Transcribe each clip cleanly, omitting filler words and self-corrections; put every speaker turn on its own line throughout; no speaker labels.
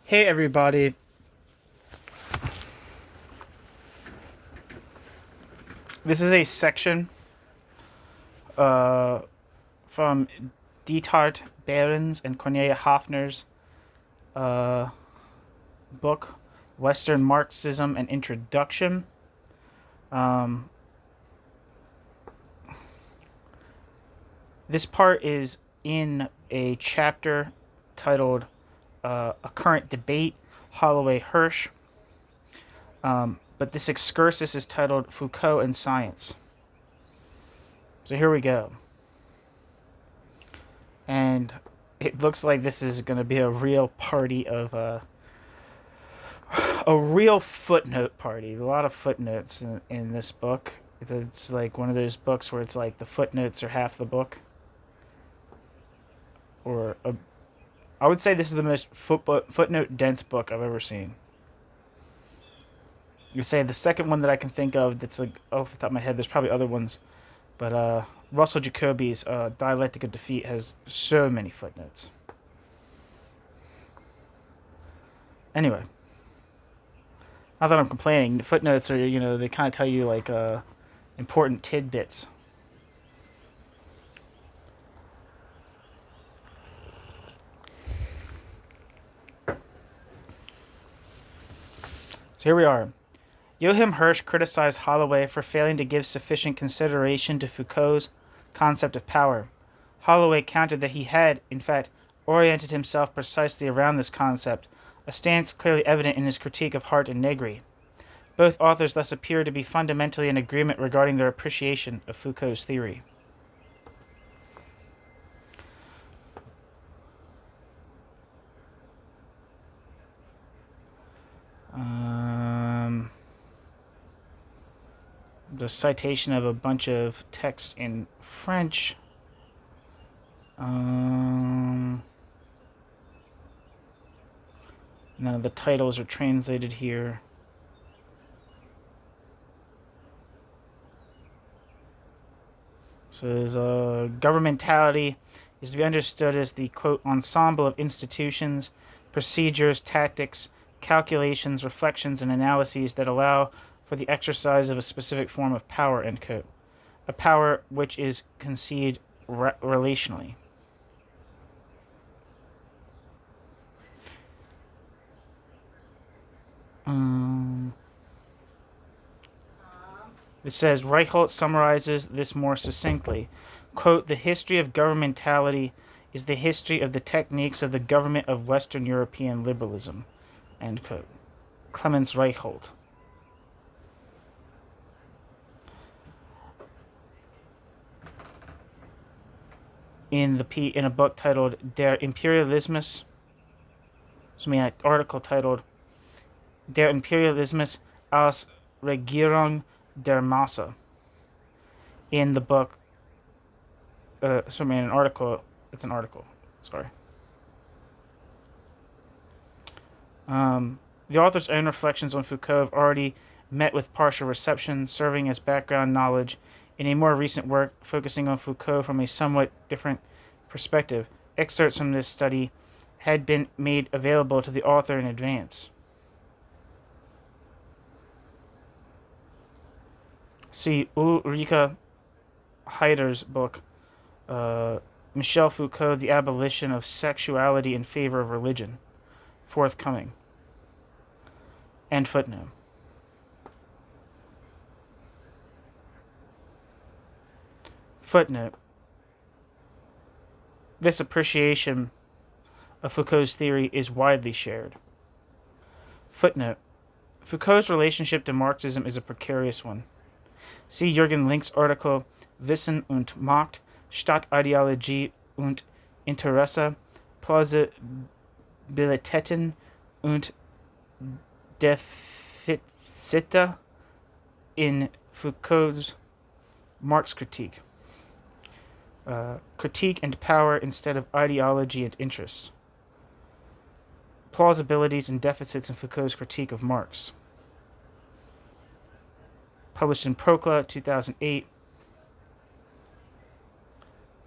Hey everybody. This is a section from Diethard, Behrens, and Kornelia Hafner's book, Western Marxism and Introduction. This part is in a chapter titled A Current Debate, Holloway, Hirsch. But this excursus is titled Foucault and Science. So here we go. And it looks like this is going to be a real party of a real footnote party. A lot of footnotes in this book. It's like one of those books where it's like the footnotes are half the book. I would say this is the most footnote dense book I've ever seen. You say the second one that I can think of that's like off the top of my head. There's probably other ones, but Russell Jacoby's Dialectic of Defeat has so many footnotes. Anyway, not that I'm complaining. The footnotes are, they kind of tell you like important tidbits. So here we are. Joachim Hirsch criticized Holloway for failing to give sufficient consideration to Foucault's concept of power. Holloway countered that he had, in fact, oriented himself precisely around this concept, a stance clearly evident in his critique of Hart and Negri. Both authors thus appear to be fundamentally in agreement regarding their appreciation of Foucault's theory. The citation of a bunch of text in French. None of the titles are translated here. So there's governmentality is to be understood as the, quote, ensemble of institutions, procedures, tactics, calculations, reflections, and analyses that allow for the exercise of a specific form of power, end quote. A power which is conceived relationally. It says, Reichelt summarizes this more succinctly. Quote, the history of governmentality is the history of the techniques of the government of Western European liberalism, end quote. Clemens Reichelt. In a book titled Der Imperialismus, an article titled Der Imperialismus als Regierung der Masse. In the book, an article. It's an article. Sorry. The author's own reflections on Foucault have already met with partial reception, serving as background knowledge in a more recent work focusing on Foucault from a somewhat different perspective. Excerpts from this study had been made available to the author in advance. See Ulrike Heider's book, Michel Foucault, The Abolition of Sexuality in Favor of Religion, forthcoming. End footnote. Footnote. This appreciation of Foucault's theory is widely shared. Footnote. Foucault's relationship to Marxism is a precarious one. See Jürgen Link's article Wissen und Macht, Staatsideologie und Interesse, Plausibilitäten und Defizite in Foucault's Marx critique. Critique and power instead of ideology and interest. Plausibilities and deficits in Foucault's critique of Marx. Published in Prokla, 2008.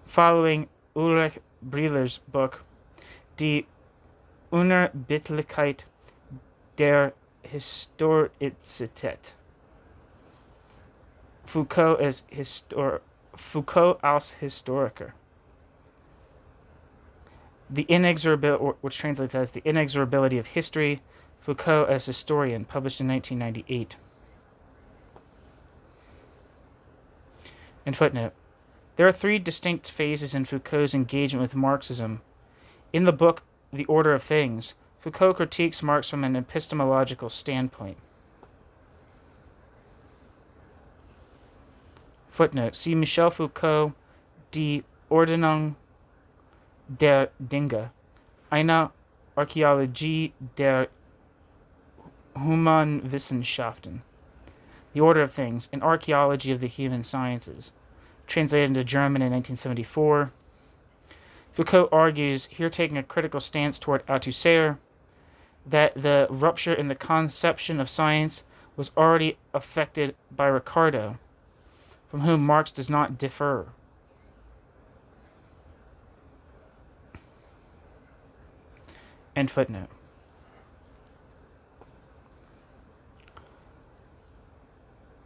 Following Ulrich Brieler's book, Die Unerbittlichkeit der Historizität. Foucault als Historiker. The inexorability, which translates as the inexorability of history, Foucault as historian, published in 1998. And footnote. There are three distinct phases in Foucault's engagement with Marxism. In the book The Order of Things, Foucault critiques Marx from an epistemological standpoint. Footnote. See Michel Foucault, Die Ordnung der Dinge, eine Archäologie der Humanwissenschaften. The Order of Things, an Archaeology of the Human Sciences. Translated into German in 1974. Foucault argues, here taking a critical stance toward Althusser, that the rupture in the conception of science was already affected by Ricardo, from whom Marx does not differ. End footnote.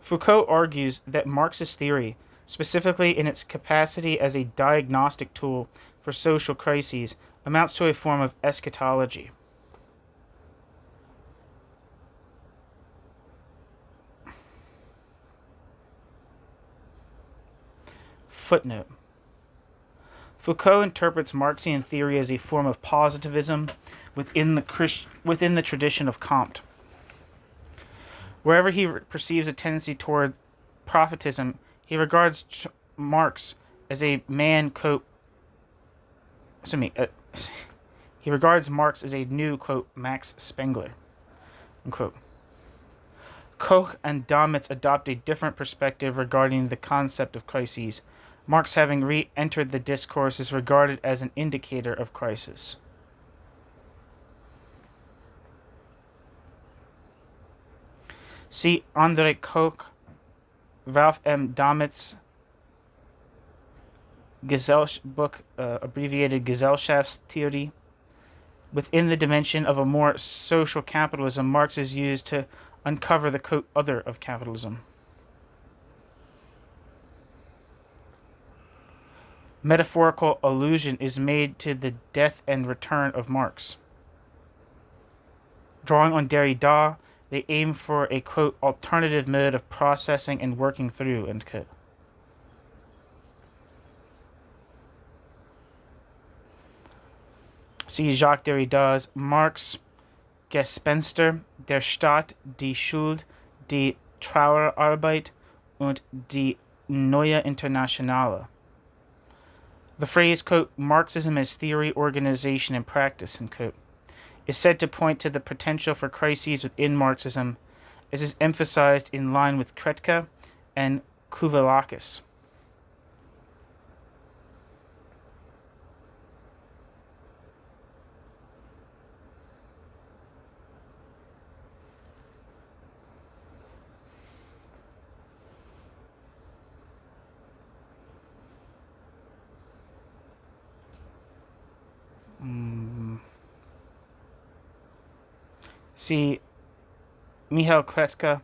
Foucault argues that Marxist theory, specifically in its capacity as a diagnostic tool for social crises, amounts to a form of eschatology. Footnote. Foucault interprets Marxian theory as a form of positivism within the tradition of Comte. Wherever he perceives a tendency toward prophetism, he regards Marx as a man, he regards Marx as a new, quote, Max Spengler, unquote. Koch and Damitz adopt a different perspective regarding the concept of crises. Marx, having re-entered the discourse, is regarded as an indicator of crisis. See André Koch, Ralph M. Damitz, book, abbreviated Gesellschaftstheorie. Within the dimension of a more social capitalism, Marx is used to uncover the, quote, other of capitalism. Metaphorical allusion is made to the death and return of Marx. Drawing on Derrida, they aim for a, quote, alternative mode of processing and working through, end quote. See Jacques Derrida's Marx, Gespenster der Stadt, die Schuld, die Trauerarbeit und die Neue Internationale. The phrase, quote, Marxism as theory, organization, and practice, end quote, is said to point to the potential for crises within Marxism, as is emphasized in line with Krejcik and Kouvouliakis. See Michael Krejcik,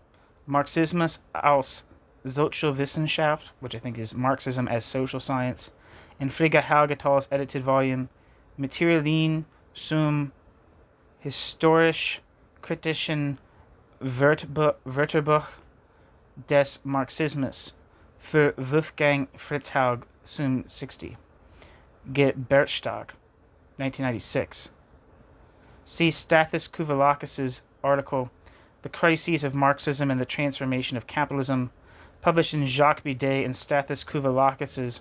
Marxismus als Sozialwissenschaft, which I think is Marxism as social science, and Frigga Haugethal's edited volume Materialien zum historisch-kritischen Wörterbuch des Marxismus für Wolfgang Fritzhaug zum 60. Geburtstag, 1996. See Stathis Kouvouliakis' article, The Crises of Marxism and the Transformation of Capitalism, published in Jacques Bidet and Stathis Kouvouliakis'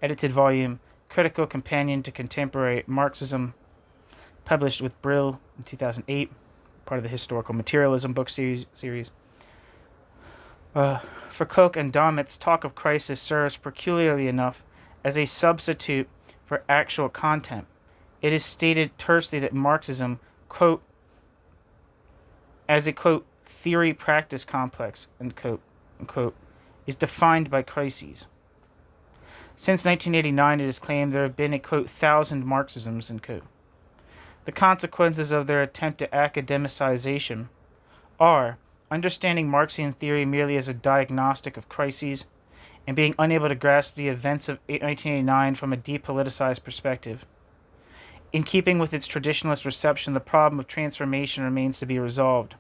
edited volume, Critical Companion to Contemporary Marxism, published with Brill in 2008, part of the Historical Materialism book series. Foucault and Damitz talk of crisis serves peculiarly enough as a substitute for actual content. It is stated tersely that Marxism, quote, as a, quote, theory-practice complex, end quote, unquote, is defined by crises. Since 1989, it is claimed there have been a, quote, 1,000 Marxisms, end quote. The consequences of their attempt at academicization are understanding Marxian theory merely as a diagnostic of crises and being unable to grasp the events of 1989 from a depoliticized perspective. In keeping with its traditionalist reception, the problem of transformation remains to be resolved.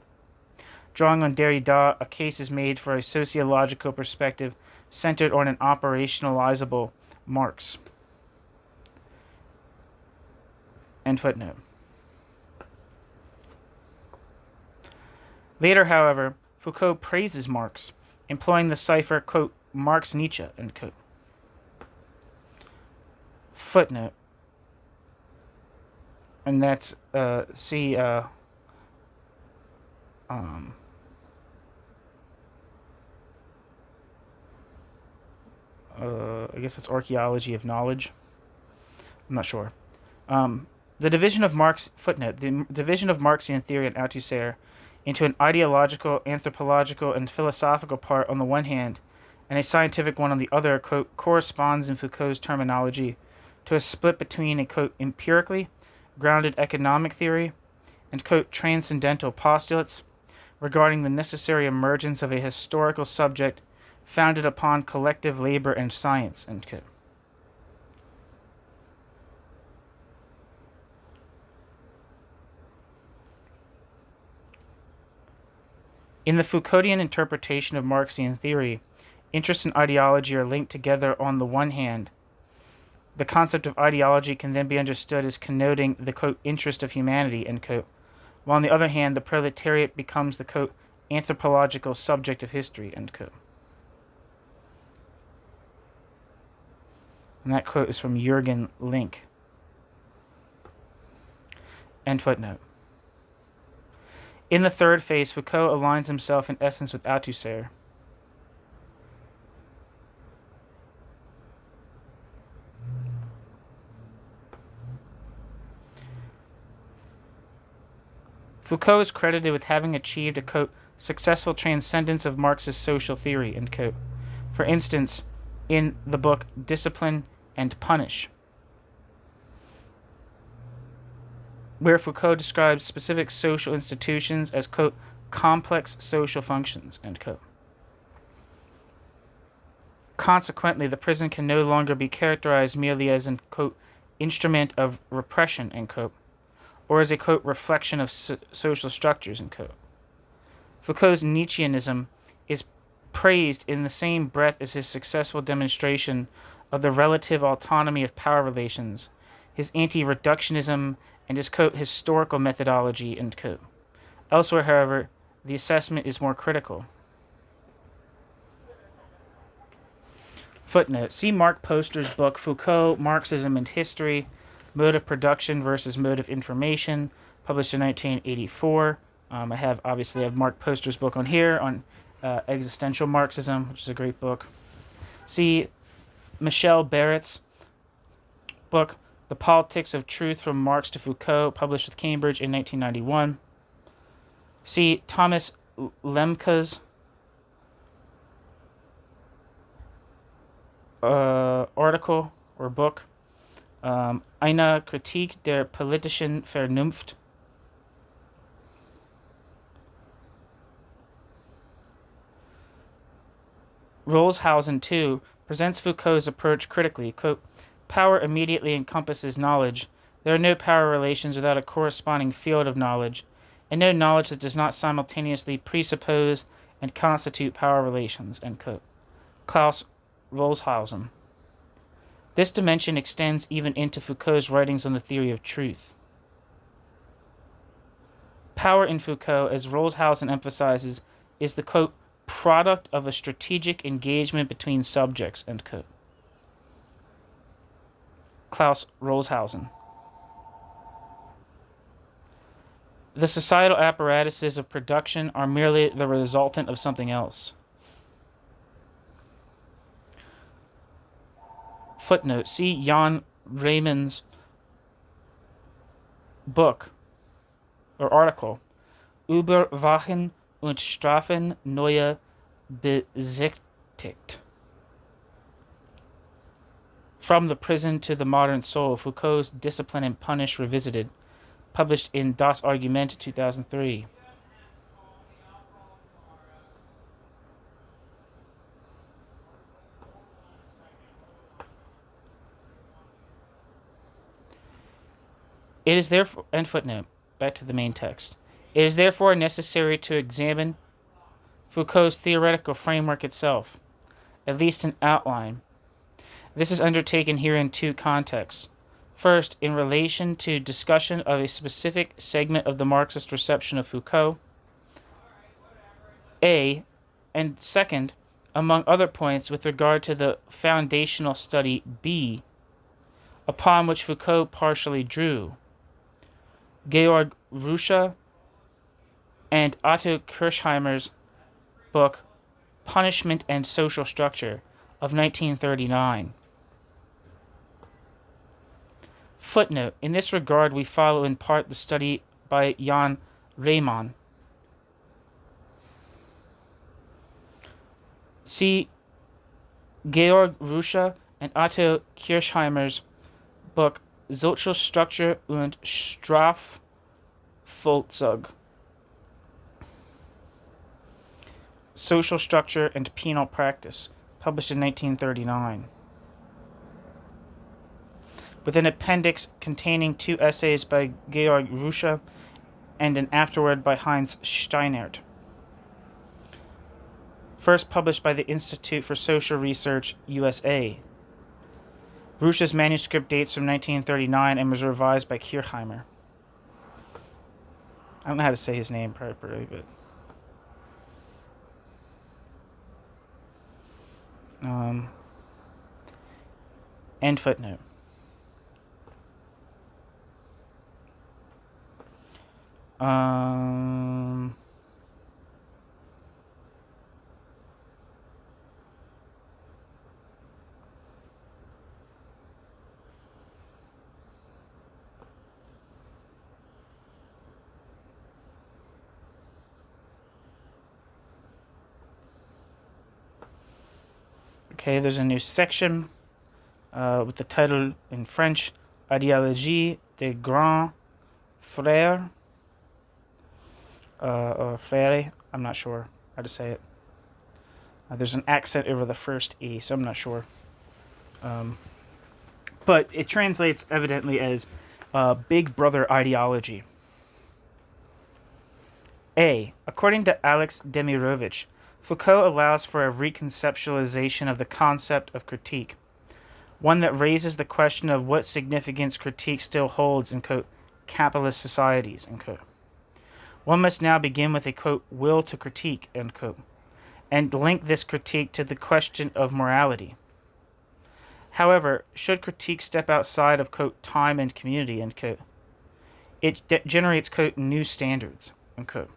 Drawing on Derrida, a case is made for a sociological perspective centered on an operationalizable Marx. End footnote. Later, however, Foucault praises Marx, employing the cipher, quote, Marx Nietzsche, end quote. Footnote. And that's, I guess it's archaeology of knowledge. I'm not sure. The division of Marxian theory and Althusser into an ideological, anthropological, and philosophical part on the one hand, and a scientific one on the other, quote, corresponds in Foucault's terminology to a split between a, quote, empirically grounded economic theory and, quote, transcendental postulates regarding the necessary emergence of a historical subject founded upon collective labor and science, end quote. In the Foucauldian interpretation of Marxian theory, interest and ideology are linked together on the one hand. The concept of ideology can then be understood as connoting the, quote, interest of humanity, end quote, while on the other hand, the proletariat becomes the, quote, anthropological subject of history, end quote. And that quote is from Jürgen Link. End footnote. In the third phase, Foucault aligns himself in essence with Althusser. Foucault is credited with having achieved a, quote, successful transcendence of Marx's social theory, end quote. For instance, in the book Discipline and Punish, where Foucault describes specific social institutions as, quote, complex social functions, end quote. Consequently, the prison can no longer be characterized merely as an, quote, instrument of repression, end quote, or as a, quote, reflection of social structures, end quote. Foucault's Nietzscheanism is praised in the same breath as his successful demonstration of the relative autonomy of power relations, his anti-reductionism, and his, quote, historical methodology, end quote. Elsewhere, however, the assessment is more critical. Footnote. See Mark Poster's book, Foucault, Marxism and History, Mode of Production versus Mode of Information, published in 1984. I have Mark Poster's book on here, on Existential Marxism, which is a great book. See Michel Barrett's book, The Politics of Truth from Marx to Foucault, published with Cambridge in 1991. See Thomas Lemke's article or book, Eine Kritik der politischen Vernunft. Rollshausen, too, presents Foucault's approach critically. Quote, power immediately encompasses knowledge. There are no power relations without a corresponding field of knowledge, and no knowledge that does not simultaneously presuppose and constitute power relations, end quote. Klaus Rollshausen. This dimension extends even into Foucault's writings on the theory of truth. Power in Foucault, as Rollshausen emphasizes, is the, quote, product of a strategic engagement between subjects, end quote. Klaus Rollshausen. The societal apparatuses of production are merely the resultant of something else. Footnote. See Jan Raymond's book or article, Überwachen und Strafen neue Besichtigt. From the Prison to the Modern Soul, Foucault's Discipline and Punish Revisited, published in Das Argument 2003. It is therefore, end footnote, back to the main text. It is therefore necessary to examine Foucault's theoretical framework itself, at least in outline. This is undertaken here in two contexts. First, in relation to discussion of a specific segment of the Marxist reception of Foucault, A, and second, among other points, with regard to the foundational study B, upon which Foucault partially drew. Georg Ruscha and Otto Kirchheimer's book Punishment and Social Structure of 1939. Footnote. In this regard, we follow in part the study by Jan Rehmann. See Georg Ruscha and Otto Kirchheimer's book Sozialstruktur und Strafvollzug. Social Structure and Penal Practice, published in 1939. With an appendix containing two essays by Georg Ruscha and an afterword by Heinz Steinert. First published by the Institute for Social Research, USA. Ruscha's manuscript dates from 1939 and was revised by Kirchheimer. I don't know how to say his name properly, but... end footnote. Okay, there's a new section with the title in French, Idéologie des Grands Frères. Frère, I'm not sure how to say it. There's an accent over the first E, so I'm not sure. But it translates evidently as Big Brother ideology. A. According to Alex Demirović, Foucault allows for a reconceptualization of the concept of critique, one that raises the question of what significance critique still holds in, quote, capitalist societies, end quote. One must now begin with a, quote, will to critique, end quote, and link this critique to the question of morality. However, should critique step outside of, quote, time and community, end quote, it generates, quote, new standards, end quote.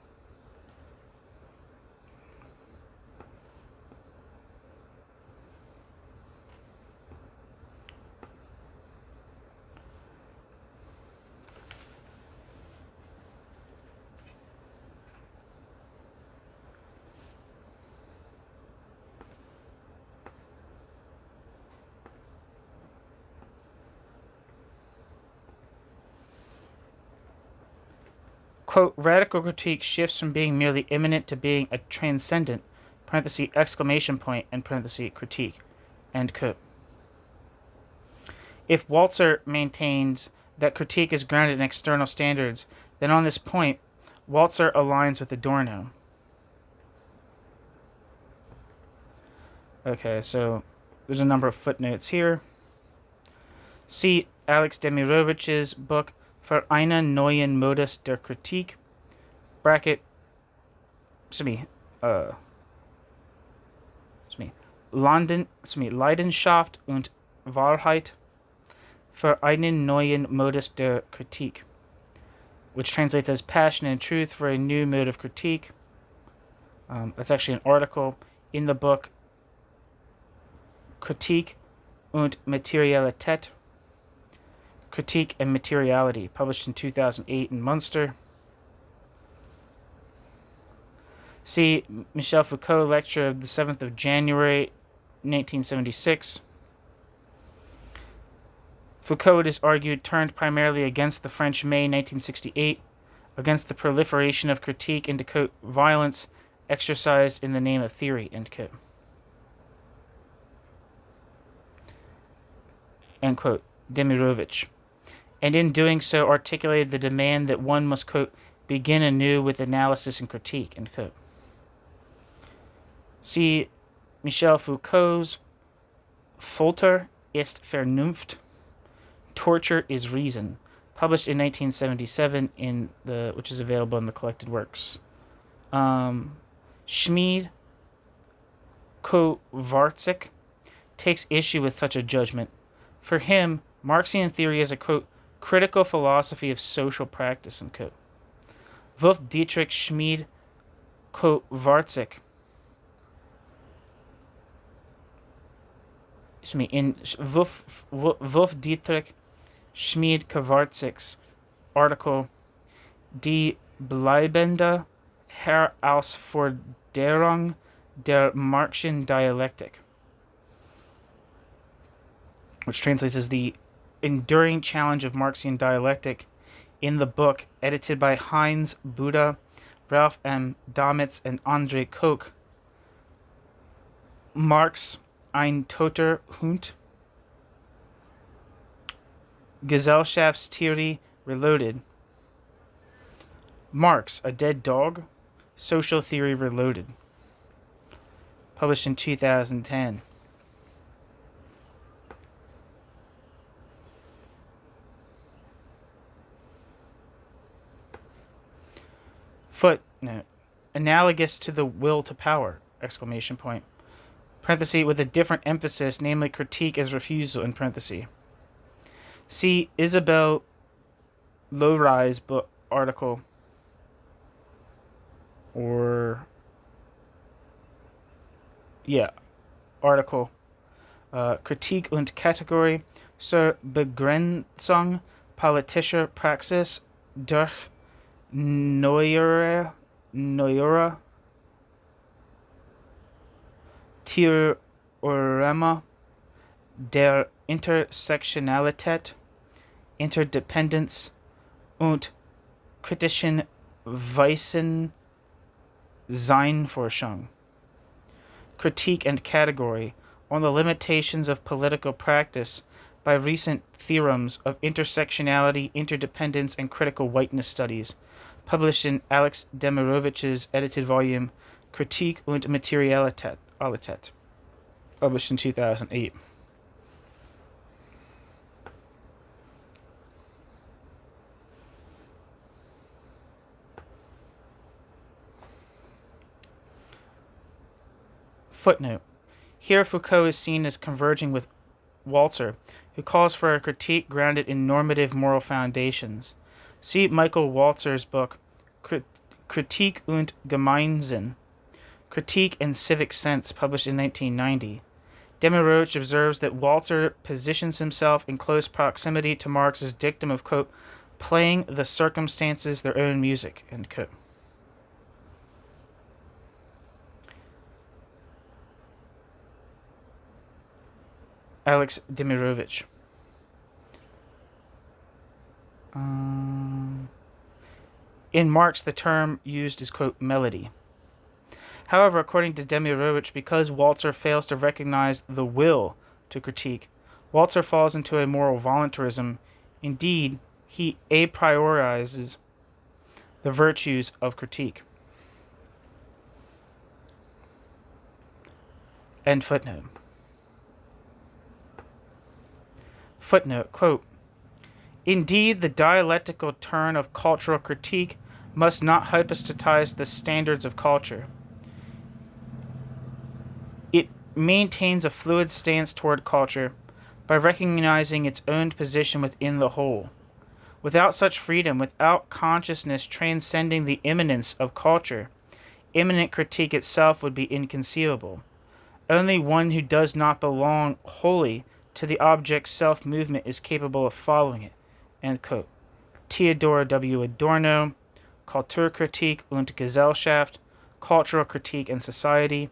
Quote, radical critique shifts from being merely immanent to being a transcendent, parenthesis, exclamation point, and parenthesis, critique, end quote. If Walzer maintains that critique is grounded in external standards, then on this point, Walzer aligns with Adorno. Okay, so there's a number of footnotes here. See Alex Demirović's book, Für einen neuen Modus der Kritik, bracket, Leidenschaft und Wahrheit, für einen neuen Modus der Kritik, which translates as passion and truth for a new mode of critique. That's actually an article in the book Kritik und Materialität, Critique and Materiality, published in 2008 in Munster. See Michel Foucault lecture of the 7th of January, 1976. Foucault, it is argued, turned primarily against the French May 1968, against the proliferation of critique into, quote, violence exercised in the name of theory, end quote. End quote. Demirović. And in doing so articulated the demand that one must, quote, begin anew with analysis and critique, end quote. See Michel Foucault's Folter ist Vernunft, Torture is Reason, published in 1977 which is available in the collected works. Schmid Kowarczyk takes issue with such a judgment. For him, Marxian theory is a, quote, critical philosophy of social practice, end quote. Wolf Dietrich Schmid Kowarczyk in Wolf Dietrich Schmid Kowarczyk's article Die bleibende Herausforderung der Marxian Dialektik, which translates as the enduring challenge of Marxian dialectic, in the book edited by Heinz Buda, Ralph M. Damitz, and André Koch, Marx ein toter Hund, Gesellschaftstheorie Reloaded, Marx, a Dead Dog, Social Theory Reloaded, published in 2010. Footnote. Analogous to the will to power, exclamation point. Parenthesis with a different emphasis, namely critique as refusal, in parenthesis. See Isabel Lowry's book article Kritik und Kategorie zur Begrenzung politischer Praxis durch neuere Theoreme der Intersektionalität, Interdependenz und kritischen Weissensein-Forschung. Critique and Category on the Limitations of Political Practice by Recent Theorems of Intersectionality, Interdependence, and Critical Whiteness Studies, published in Alex Demirović's edited volume Kritik und Materialität, published in 2008. Footnote. Here Foucault is seen as converging with Walzer, who calls for a critique grounded in normative moral foundations. See Michael Walzer's book, Kritik und Gemeinsinn, Critique and Civic Sense, published in 1990. Demirović observes that Walzer positions himself in close proximity to Marx's dictum of, quote, playing the circumstances their own music, end quote. Alex Demirović. In Marx, the term used is, quote, melody. However, according to Demirović, because Walzer fails to recognize the will to critique, Walzer falls into a moral voluntarism. Indeed, he a priorizes the virtues of critique. End footnote. Footnote, quote, indeed, the dialectical turn of cultural critique must not hypostatize the standards of culture. It maintains a fluid stance toward culture by recognizing its own position within the whole. Without such freedom, without consciousness transcending the immanence of culture, immanent critique itself would be inconceivable. Only one who does not belong wholly to the object's self-movement is capable of following it. End quote. Theodor W. Adorno, Kulturkritik und Gesellschaft, Cultural Critique and Society,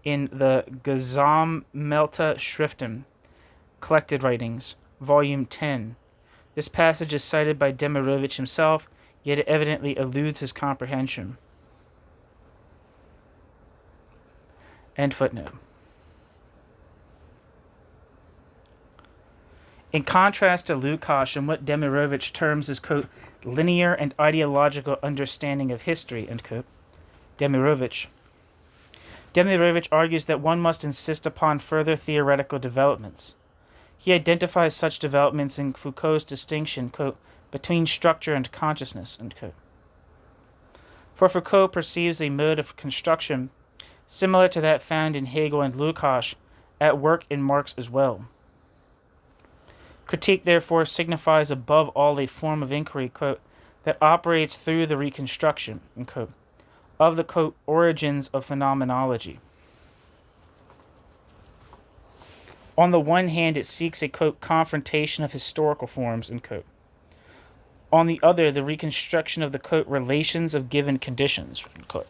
in the Gesammelte Schriften, Collected Writings, Volume 10. This passage is cited by Demirović himself, yet it evidently eludes his comprehension. End footnote. In contrast to Lukács and what Demirović terms as, quote, linear and ideological understanding of history, end quote, Demirović argues that one must insist upon further theoretical developments. He identifies such developments in Foucault's distinction, quote, between structure and consciousness, end quote. For Foucault perceives a mode of construction similar to that found in Hegel and Lukács at work in Marx as well. Critique, therefore, signifies above all a form of inquiry, quote, that operates through the reconstruction, end quote, of the, quote, origins of phenomenology. On the one hand, it seeks a, quote, confrontation of historical forms, end quote. On the other, the reconstruction of the, quote, relations of given conditions, end quote.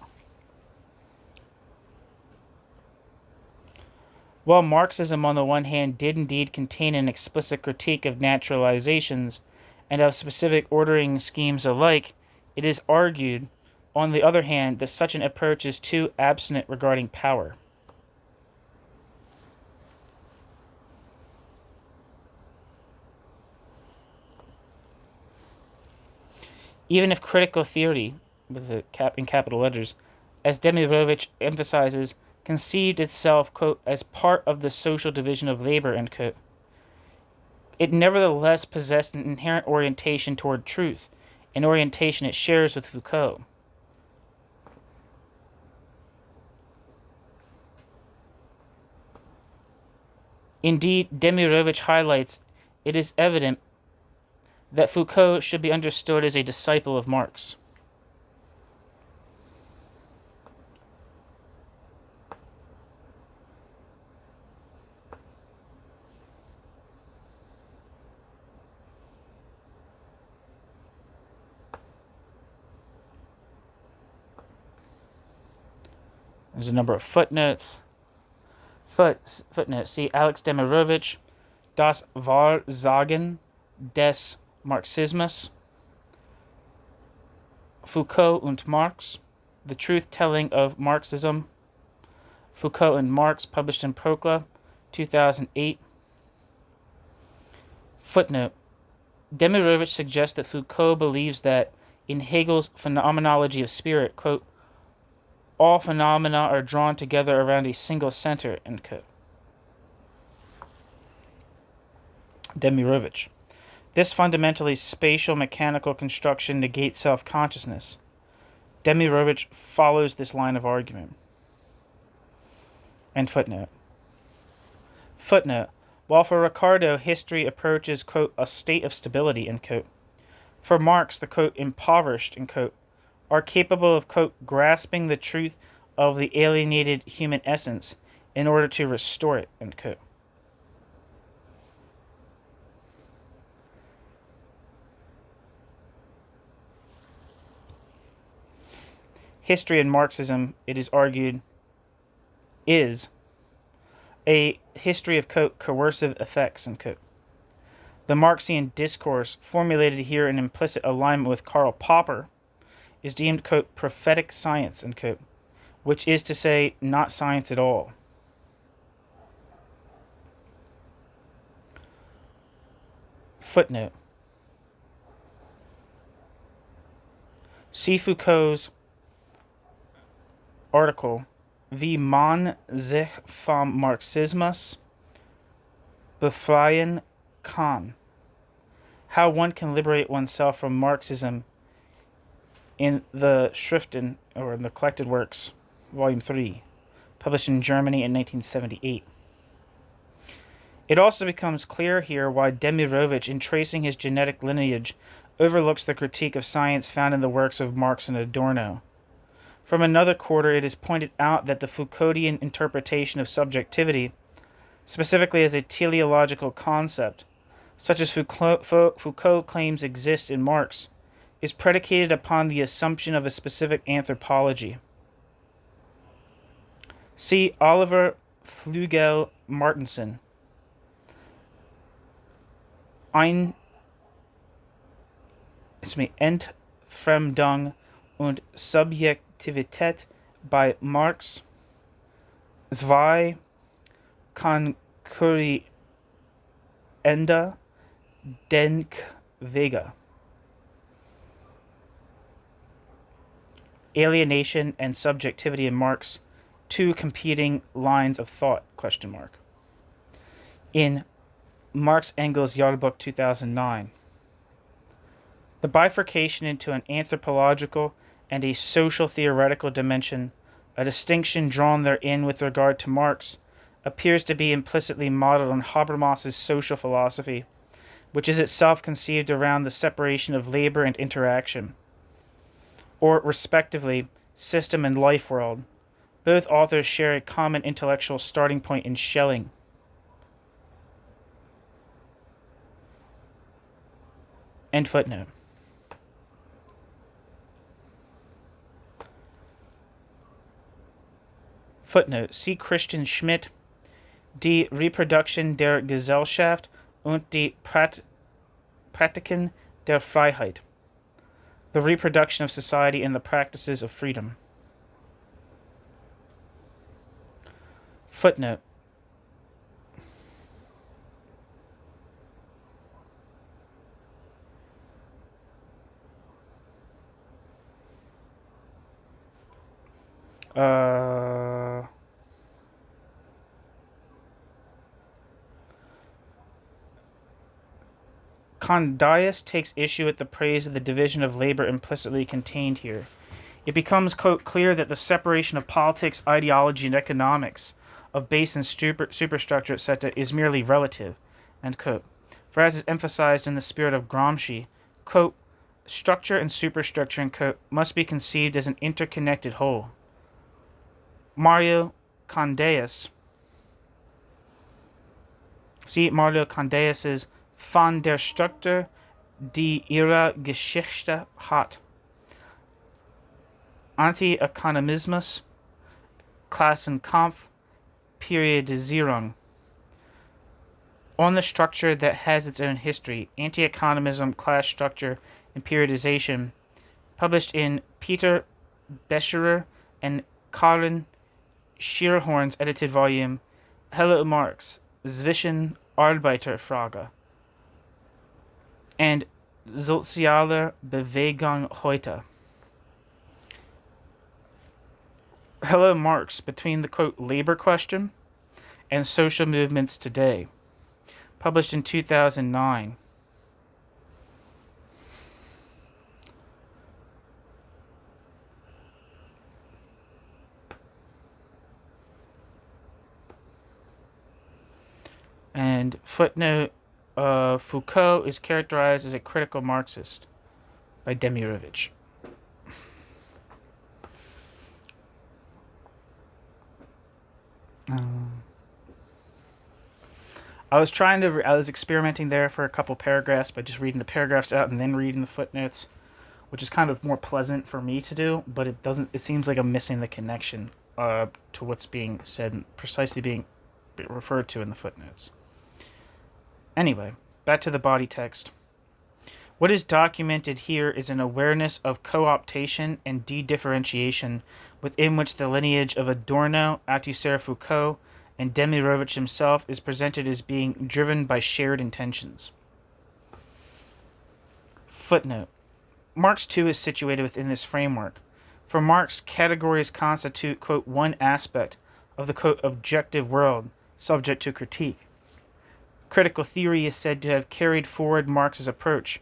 While Marxism, on the one hand, did indeed contain an explicit critique of naturalizations and of specific ordering schemes alike, it is argued, on the other hand, that such an approach is too abstinent regarding power. Even if critical theory, with the in capital letters, as Demirović emphasizes, conceived itself, quote, as part of the social division of labor, end quote, it nevertheless possessed an inherent orientation toward truth, an orientation it shares with Foucault. Indeed, Demirović highlights, it is evident that Foucault should be understood as a disciple of Marx. There's a number of footnotes. Footnote. See Alex Demirović, Das Wahrsagen des Marxismus, Foucault und Marx, The Truth-Telling of Marxism, Foucault and Marx, published in Procla, 2008. Footnote. Demirović suggests that Foucault believes that, in Hegel's phenomenology of spirit, quote, all phenomena are drawn together around a single center, end quote. Demirović. This fundamentally spatial mechanical construction negates self-consciousness. Demirović follows this line of argument. End footnote. Footnote. While for Ricardo, history approaches, quote, a state of stability, end quote, for Marx, the, quote, impoverished, end quote, are capable of, quote, grasping the truth of the alienated human essence in order to restore it, end quote. History in Marxism, it is argued, is a history of, quote, coercive effects, end quote. The Marxian discourse, formulated here in implicit alignment with Karl Popper, is deemed, quote, prophetic science, end quote, which is to say, not science at all. Footnote. See Foucault's article, Wie man sich vom Marxismus befreien kann, How One Can Liberate Oneself from Marxism, in the Schriften, or in the Collected Works, Volume 3, published in Germany in 1978. It also becomes clear here why Demirović, in tracing his genetic lineage, overlooks the critique of science found in the works of Marx and Adorno. From another quarter, it is pointed out that the Foucauldian interpretation of subjectivity, specifically as a teleological concept, such as Foucault claims exists in Marx, is predicated upon the assumption of a specific anthropology. See Oliver Flügel Martinson, Ein, Entfremdung und Subjektivität bei Marx, zwei konkurrierende Denkwege. Alienation and subjectivity in Marx, two competing lines of thought, ? In Marx Engels Jahrbuch 2009. The bifurcation into an anthropological and a social theoretical dimension, a distinction drawn therein with regard to Marx, appears to be implicitly modeled on Habermas's social philosophy, which is itself conceived around the separation of labor and interaction, or respectively, system and life world. Both authors share a common intellectual starting point in Schelling. End footnote. Footnote. See Christian Schmidt, Die Reproduktion der Gesellschaft und die Praktiken der Freiheit. The Reproduction of Society and the Practices of Freedom. Footnote. Condius takes issue with the praise of the division of labor implicitly contained here. It becomes, quote, clear that the separation of politics, ideology, and economics, of base and superstructure, etc., is merely relative, end quote. For as is emphasized in the spirit of Gramsci, quote, structure and superstructure, end quote, must be conceived as an interconnected whole. Mario Condius. See Mario Condius's Von der Struktur, die ihre Geschichte hat. Anti-Ökonomismus, Klassenkampf, Periodisierung. On the structure that has its own history, Anti-Economism, Class Structure, and Periodization, published in Peter Bescherer and Karin Schierhorn's edited volume, Hello Marx, Zwischen Arbeiterfrage and Soziale Bewegung heute. Hello Marx, between the, quote, labor question and social movements today, published in 2009. And footnote, Foucault is characterized as a critical Marxist by Demirović. I was experimenting there for a couple paragraphs by just reading the paragraphs out and then reading the footnotes, which is kind of more pleasant for me to do, but it seems like I'm missing the connection to what's being said and precisely being referred to in the footnotes. Anyway, back to the body text. What is documented here is an awareness of co-optation and de-differentiation within which the lineage of Adorno, Althusser, Foucault, and Demirović himself is presented as being driven by shared intentions. Footnote. Marx too is situated within this framework. For Marx, categories constitute, quote, one aspect of the, quote, objective world, subject to critique. Critical theory is said to have carried forward Marx's approach.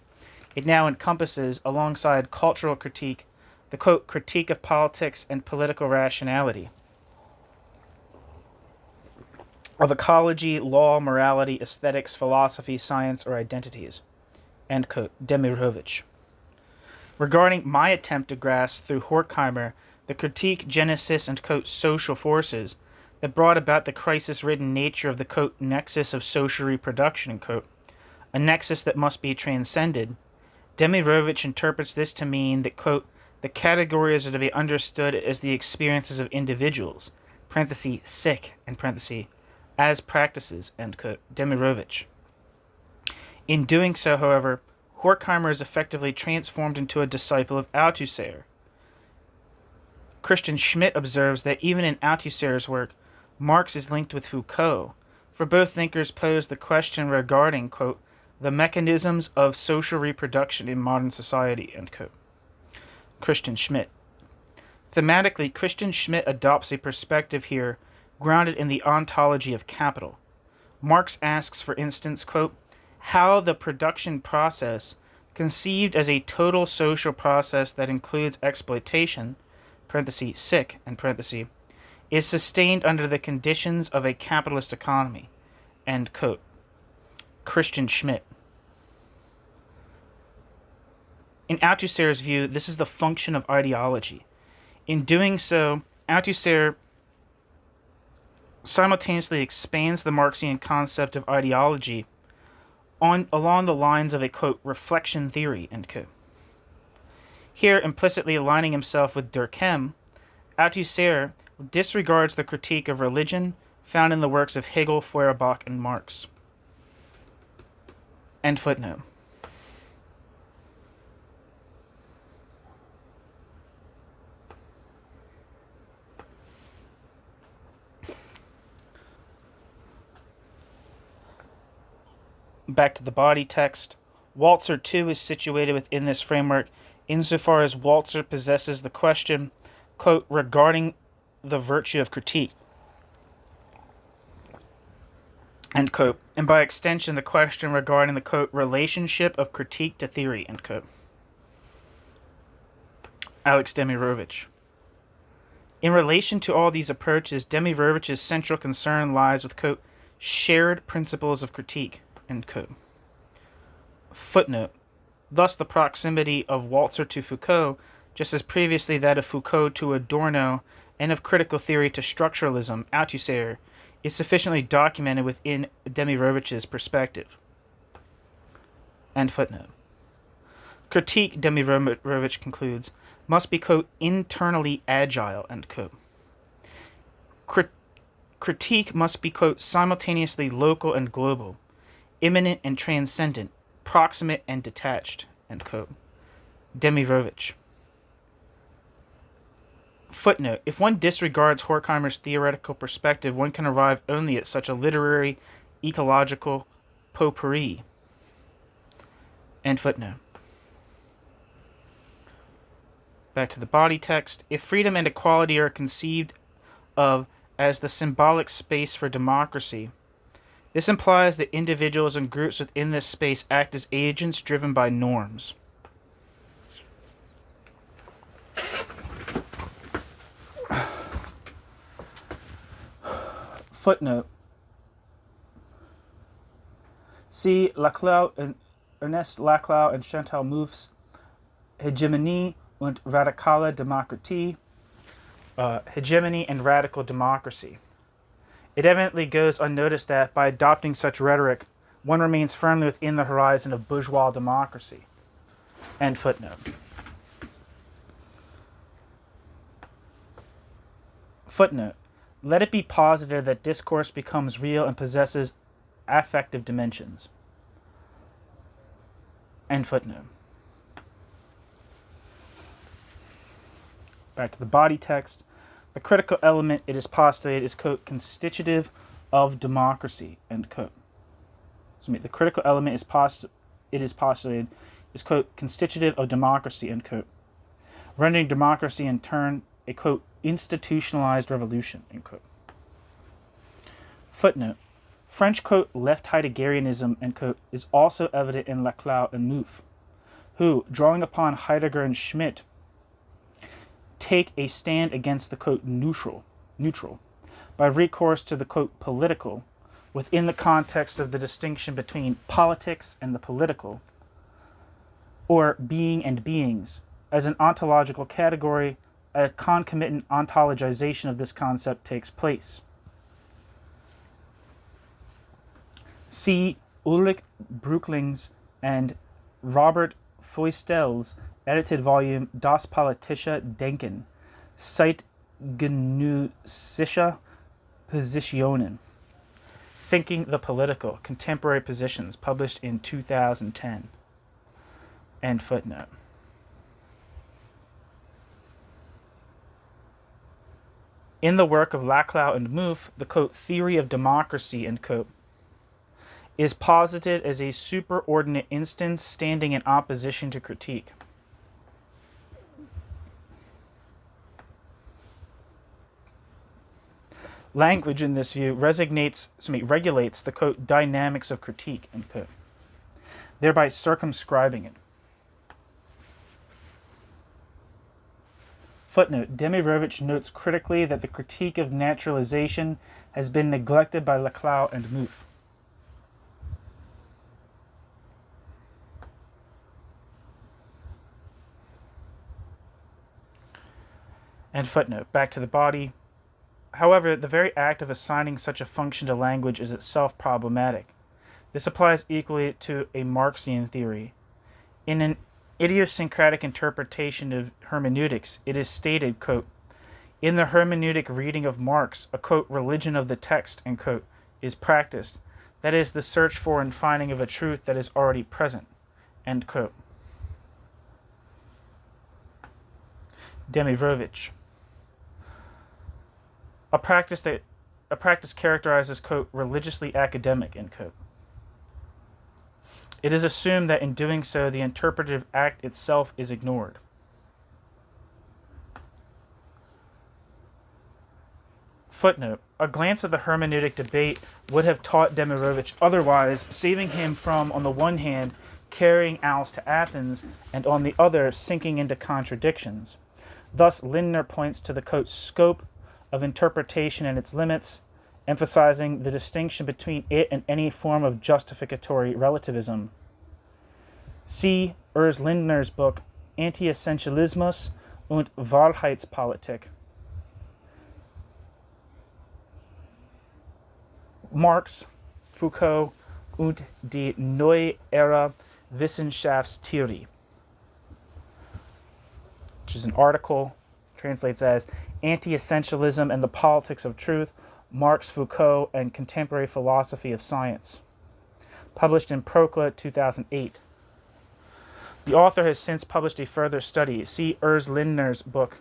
It now encompasses, alongside cultural critique, the, quote, critique of politics and political rationality, of ecology, law, morality, aesthetics, philosophy, science, or identities, end quote, Demirović. Regarding my attempt to grasp through Horkheimer the critique, genesis, and, quote, social forces that brought about the crisis-ridden nature of the, quote, nexus of social reproduction, quote, a nexus that must be transcended, Demirović interprets this to mean that, quote, the categories are to be understood as the experiences of individuals, parenthesis, sick, and parenthesis, as practices, end quote, Demirović. In doing so, however, Horkheimer is effectively transformed into a disciple of Althusser. Christian Schmidt observes that even in Althusser's work, Marx is linked with Foucault, for both thinkers pose the question regarding, quote, the mechanisms of social reproduction in modern society, end quote. Christian Schmidt. Thematically, Christian Schmidt adopts a perspective here grounded in the ontology of capital. Marx asks, for instance, quote, how the production process, conceived as a total social process that includes exploitation, parenthesis, sick, and parenthesis, is sustained under the conditions of a capitalist economy, end quote. Christian Schmidt. In Althusser's view, this is the function of ideology. In doing so, Althusser simultaneously expands the Marxian concept of ideology along the lines of a, quote, reflection theory, end quote. Here, implicitly aligning himself with Durkheim, Althusser disregards the critique of religion found in the works of Hegel, Feuerbach, and Marx. End footnote. Back to the body text. Walzer too is situated within this framework insofar as Walzer possesses the question, quote, regarding the virtue of critique, end quote, and by extension the question regarding the, quote, relationship of critique to theory, end quote. Alex Demirović. In relation to all these approaches, Demirović's central concern lies with, quote, shared principles of critique, end quote. Footnote. Thus the proximity of Walzer to Foucault, just as previously that of Foucault to Adorno and of critical theory to structuralism, Althusser, is sufficiently documented within Demirović's perspective. End footnote. Critique, Demirović concludes, must be, quote, internally agile, end quote. Critique must be, quote, simultaneously local and global, immanent and transcendent, proximate and detached, end quote. Demirović. Footnote. If one disregards Horkheimer's theoretical perspective, one can arrive only at such a literary, ecological potpourri. End footnote. Back to the body text. If freedom and equality are conceived of as the symbolic space for democracy, this implies that individuals and groups within this space act as agents driven by norms. Footnote. See Laclau and Ernest Laclau and Chantal Mouffe's Hegemonie und radikale Demokratie, Hegemony and Radical Democracy. It evidently goes unnoticed that, by adopting such rhetoric, one remains firmly within the horizon of bourgeois democracy. End footnote. Footnote. Let it be posited that discourse becomes real and possesses affective dimensions. End footnote. Back to the body text. The critical element, it is postulated, is, quote, constitutive of democracy, end quote. So the critical element it is postulated is, quote, constitutive of democracy, end quote. Rendering democracy in turn a, quote, institutionalized revolution, end quote. Footnote. French, quote, left Heideggerianism, end quote, is also evident in Laclau and Mouffe, who, drawing upon Heidegger and Schmidt, take a stand against the, quote, neutral, by recourse to the, quote, political, within the context of the distinction between politics and the political, or being and beings, as an ontological category. A concomitant ontologization of this concept takes place. See Ulrich Brückling's and Robert Feustel's edited volume Das politische Denken, zeitgenössische Positionen, Thinking the Political, Contemporary Positions, published in 2010. End footnote. In the work of Laclau and Mouffe, the, quote, theory of democracy, end quote, is posited as a superordinate instance standing in opposition to critique. Language in this view regulates the, quote, dynamics of critique, end quote, thereby circumscribing it. Footnote, Demirović notes critically that the critique of naturalization has been neglected by Laclau and Mouffe. And footnote, back to the body. However, the very act of assigning such a function to language is itself problematic. This applies equally to a Marxian theory. In an idiosyncratic interpretation of hermeneutics, it is stated, quote, in the hermeneutic reading of Marx, a, quote, religion of the text, end quote, is practiced. That is, the search for and finding of a truth that is already present, end quote. Demirović. A practice characterized as, quote, religiously academic, end quote. It is assumed that in doing so, the interpretive act itself is ignored. Footnote, a glance at the hermeneutic debate would have taught Demirović otherwise, saving him from, on the one hand, carrying Als to Athens, and on the other, sinking into contradictions. Thus, Lindner points to the, quote, scope of interpretation and its limits, emphasizing the distinction between it and any form of justificatory relativism. See Urs Lindner's book Anti-Essentialismus und Wahrheitspolitik. Marx, Foucault und die neue Ära Wissenschaftstheorie, which is an article, translates as Anti-Essentialism and the Politics of Truth, Marx, Foucault, and Contemporary Philosophy of Science, published in Procla 2008. The author has since published a further study. See Urs Lindner's book,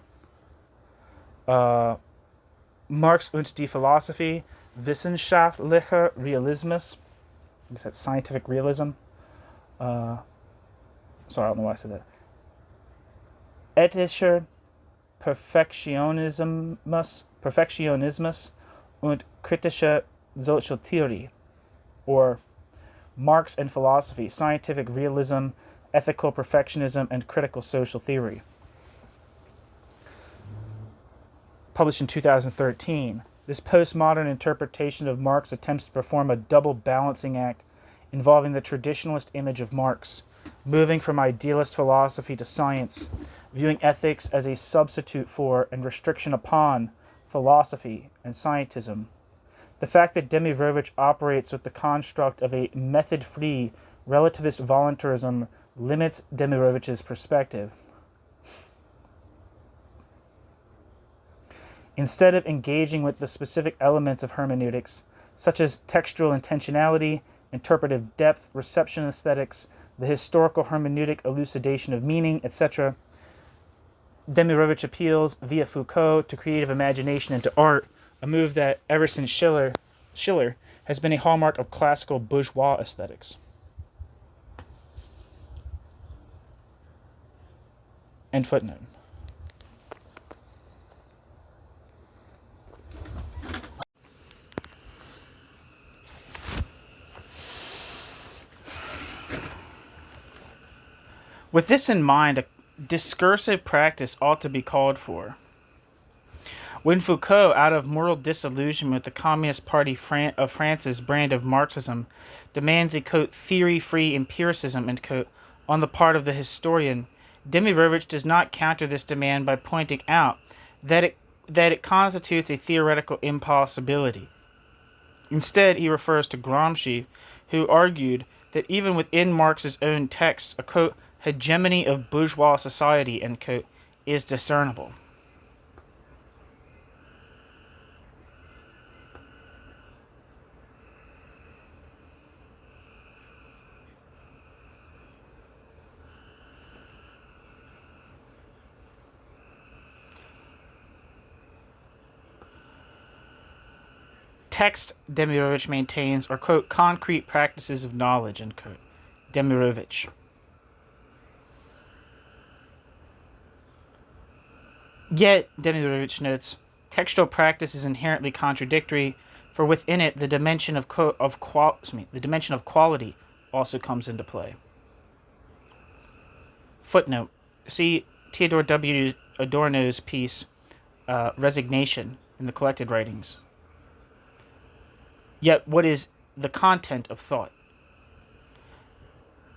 Marx und die Philosophie, Wissenschaftlicher Realismus. I guess that's scientific realism. Sorry, I don't know why I said that. Ethischer Perfektionismus und kritische Sozialtheorie, or Marx and Philosophy, Scientific Realism, Ethical Perfectionism, and Critical Social Theory, published in 2013. This postmodern interpretation of Marx attempts to perform a double balancing act involving the traditionalist image of Marx, moving from idealist philosophy to science, viewing ethics as a substitute for and restriction upon philosophy and scientism. The fact that Demirović operates with the construct of a method-free relativist voluntarism limits Demirović's perspective. Instead of engaging with the specific elements of hermeneutics, such as textual intentionality, interpretive depth, reception aesthetics, the historical hermeneutic elucidation of meaning, etc., Demirović appeals via Foucault to creative imagination and to art, a move that, ever since Schiller, has been a hallmark of classical bourgeois aesthetics. End footnote. With this in mind, a discursive practice ought to be called for. When Foucault, out of moral disillusionment with the Communist Party of France's brand of Marxism, demands a, quote, theory-free empiricism, end quote, on the part of the historian, Demirović does not counter this demand by pointing out that it constitutes a theoretical impossibility. Instead, he refers to Gramsci, who argued that even within Marx's own text, a, quote, hegemony of bourgeois society, end quote, is discernible. text, Demirović maintains, are, quote, concrete practices of knowledge, end quote. Demirović. Yet, Demirović notes, textual practice is inherently contradictory, for within it the dimension of quality also comes into play. Footnote. See Theodore W. Adorno's piece, Resignation, in the Collected Writings. Yet, what is the content of thought?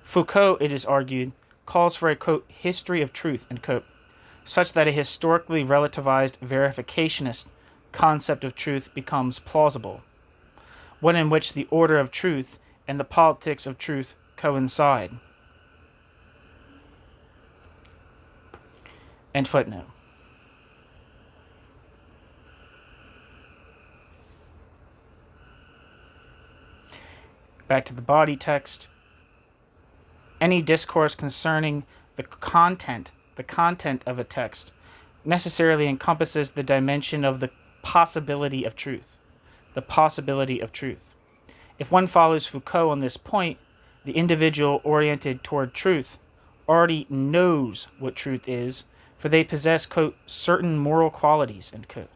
Foucault, it is argued, calls for a, quote, history of truth, end quote, such that a historically relativized verificationist concept of truth becomes plausible, one in which the order of truth and the politics of truth coincide. End footnote. Back to the body text. Any discourse concerning the content of a text necessarily encompasses the dimension of the possibility of truth. The possibility of truth. If one follows Foucault on this point, the individual oriented toward truth already knows what truth is, for they possess, quote, certain moral qualities, end quote.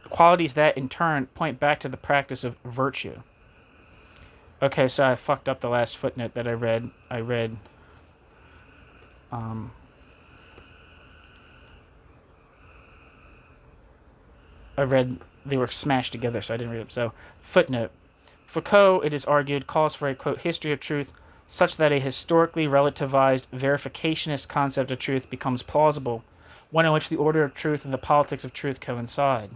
Qualities that, in turn, point back to the practice of virtue. Okay, so I fucked up the last footnote that I read. They were smashed together, so I didn't read them. So, footnote. Foucault, it is argued, calls for a, quote, history of truth such that a historically relativized verificationist concept of truth becomes plausible, one in which the order of truth and the politics of truth coincide.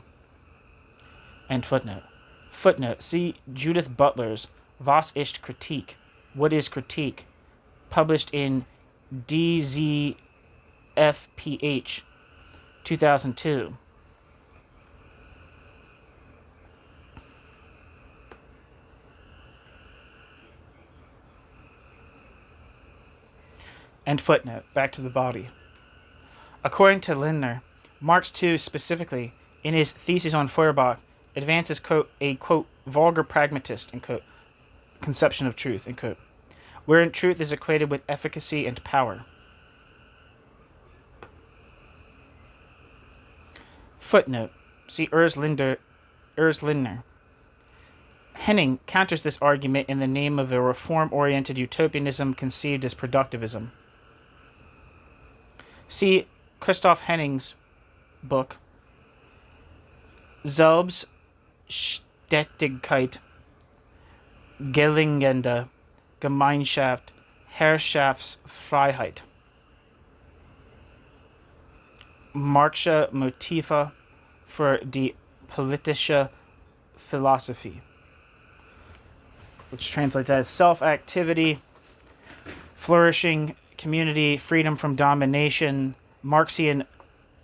End footnote. Footnote. See Judith Butler's Was ist Kritik? What is critique? Published in DZFPH 2002. End footnote. Back to the body. According to Lindner, Marx too specifically, in his thesis on Feuerbach, advances, quote, a, quote, vulgar pragmatist, end quote, conception of truth, end quote, wherein truth is equated with efficacy and power. Footnote. See Urs Lindner. Henning counters this argument in the name of a reform-oriented utopianism conceived as productivism. See Christoph Henning's book, Selbstständigkeit, Gelingende Gemeinschaft, Herrschaftsfreiheit. Marxische Motive für die politische Philosophie, which translates as self-activity, flourishing, community, freedom from domination, Marxian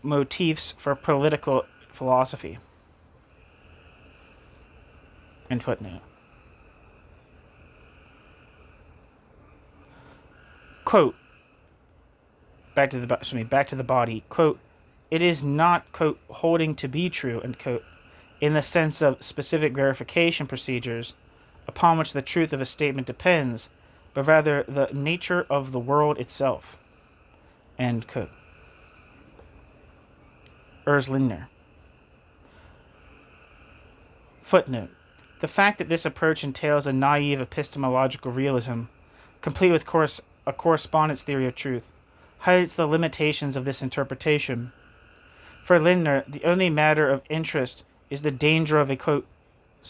motifs for political philosophy. End footnote. Quote, back to the body, quote, it is not, quote, holding to be true, end quote, in the sense of specific verification procedures upon which the truth of a statement depends, but rather the nature of the world itself, end quote. Urs Lindner. Footnote. The fact that this approach entails a naive epistemological realism, complete with a correspondence theory of truth, highlights the limitations of this interpretation. For Lindner, the only matter of interest is the danger of a, quote,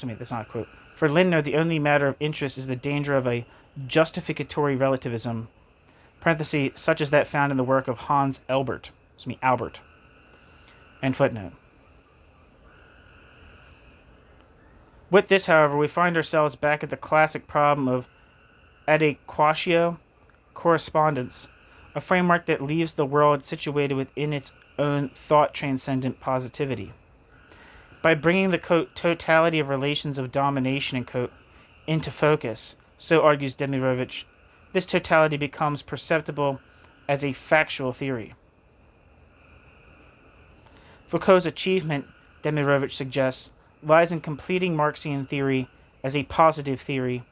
that's not a quote. For Lindner, the only matter of interest is the danger of a justificatory relativism, parenthesis, such as that found in the work of Hans Albert. End footnote. With this, however, we find ourselves back at the classic problem of adequatio, correspondence, a framework that leaves the world situated within its own thought-transcendent positivity. By bringing the, quote, totality of relations of domination, end quote, into focus, So argues Demirović, this totality becomes perceptible as a factual theory. Foucault's achievement, Demirović suggests, lies in completing Marxian theory as a positive theory,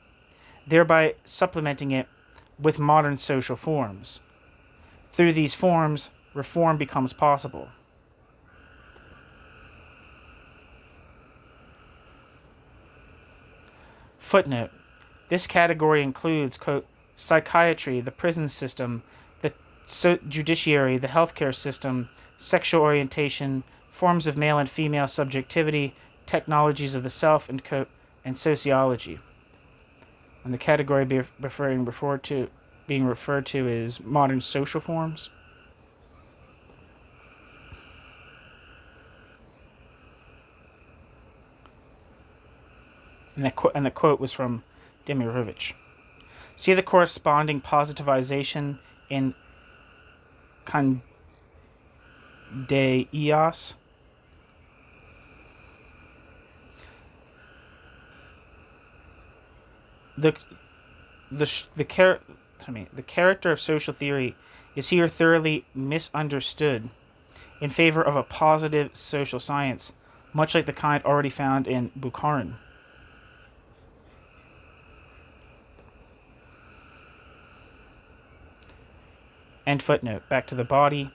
thereby supplementing it with modern social forms. Through these forms, reform becomes possible. Footnote. This category includes, quote, psychiatry, the prison system, the judiciary, the healthcare system, sexual orientation, forms of male and female subjectivity, technologies of the self, and quote, and sociology. And the category being referred to is modern social forms. And the quote was from Demirović. See the corresponding positivization in Kandeios. The character of social theory is here thoroughly misunderstood in favor of a positive social science, much like the kind already found in Bukharin. End footnote. Back to the body.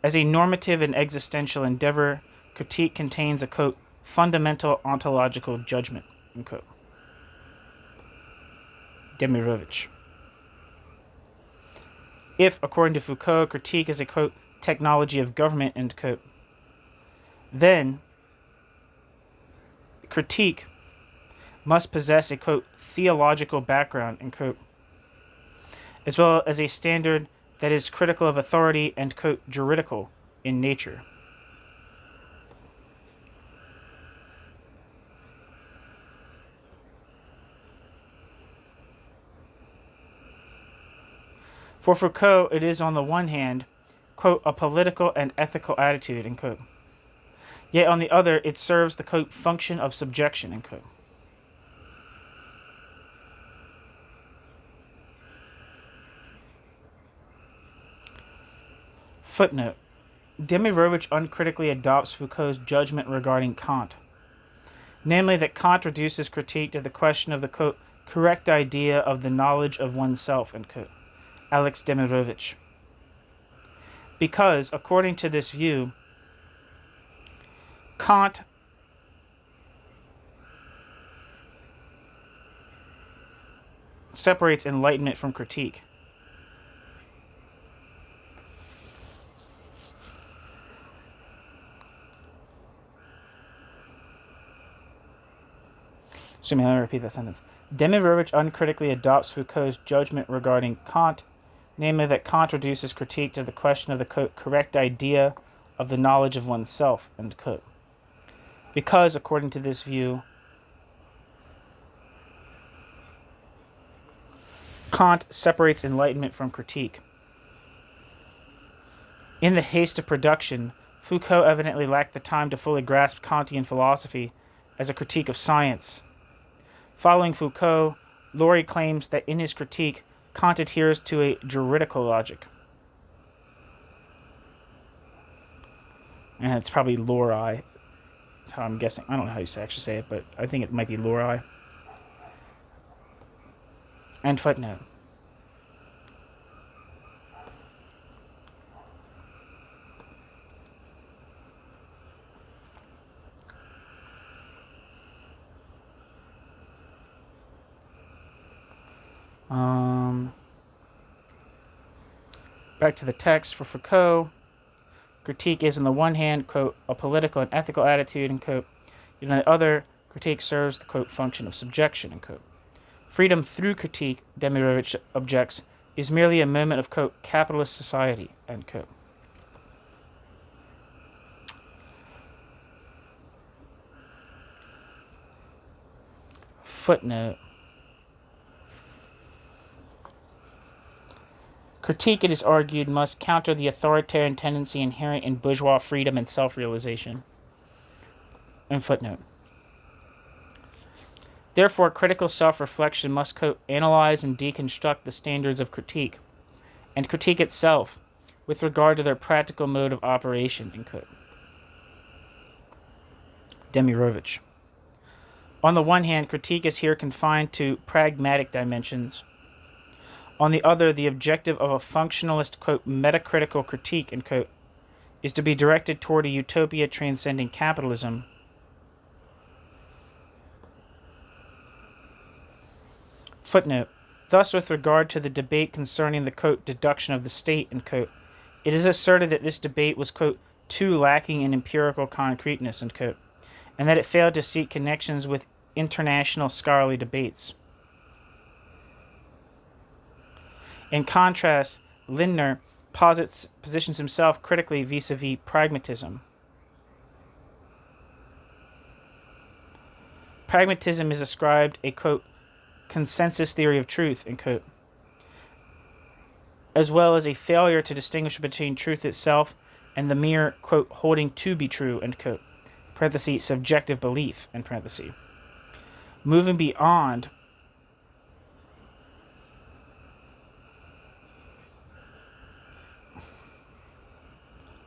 As a normative and existential endeavor, critique contains a, quote, fundamental ontological judgment, unquote. Demirović. If, according to Foucault, critique is a, quote, technology of government, end quote, then critique must possess a, quote, theological background, end quote, as well as a standard that is critical of authority and, quote, juridical in nature. For Foucault, it is on the one hand, quote, a political and ethical attitude, end quote. Yet on the other, it serves the, quote, function of subjection, end quote. Footnote. Demirović uncritically adopts Foucault's judgment regarding Kant, namely that Kant reduces critique to the question of the, quote, correct idea of the knowledge of oneself, end quote. Alex Demirović. Because, according to this view, Kant separates enlightenment from critique. Let me repeat that sentence. Demirović uncritically adopts Foucault's judgment regarding Kant, namely that Kant reduces critique to the question of the, quote, correct idea of the knowledge of oneself, end quote. Because, according to this view, Kant separates enlightenment from critique. In the haste of production, Foucault evidently lacked the time to fully grasp Kantian philosophy as a critique of science. Following Foucault, Laurie claims that in his critique, Kant adheres to a juridical logic. And it's probably Laurie. That's how I'm guessing. I don't know how you actually say it, but I think it might be Laurie. End footnote. Back to the text for Foucault. Critique is, on the one hand, quote, a political and ethical attitude, end quote. And on the other, critique serves the, quote, function of subjection, end quote. Freedom through critique, Demirović objects, is merely a moment of, quote, capitalist society, end quote. Footnote. Critique, it is argued, must counter the authoritarian tendency inherent in bourgeois freedom and self-realization. And footnote. Therefore, critical self-reflection must, quote, analyze and deconstruct the standards of critique, and critique itself, with regard to their practical mode of operation, end quote. Demirović. On the one hand, critique is here confined to pragmatic dimensions. On the other, the objective of a functionalist, quote, metacritical critique, end quote, is to be directed toward a utopia transcending capitalism. Footnote. Thus, with regard to the debate concerning the, quote, deduction of the state, end quote, it is asserted that this debate was, quote, too lacking in empirical concreteness, end quote, and that it failed to seek connections with international scholarly debates. In contrast, Lindner positions himself critically vis-a-vis pragmatism. Pragmatism is ascribed a, quote, consensus theory of truth, end quote, as well as a failure to distinguish between truth itself and the mere, quote, holding to be true, end quote, parenthesis, subjective belief, end parenthesis. Moving beyond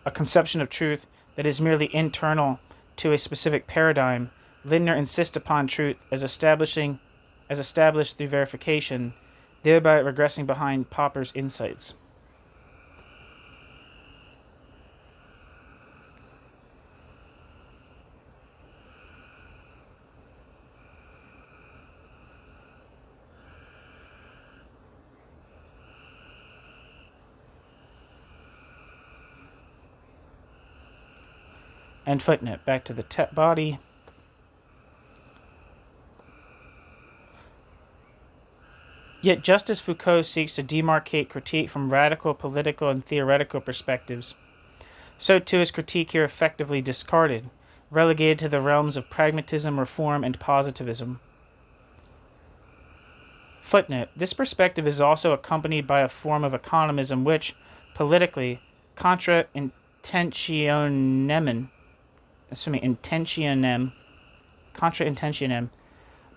a conception of truth that is merely internal to a specific paradigm, Lindner insists upon truth as established through verification, thereby regressing behind Popper's insights. And footnote, back to the body. Yet just as Foucault seeks to demarcate critique from radical political and theoretical perspectives, so too is critique here effectively discarded, relegated to the realms of pragmatism, reform, and positivism. Footnote, this perspective is also accompanied by a form of economism which, politically, contra intentionem,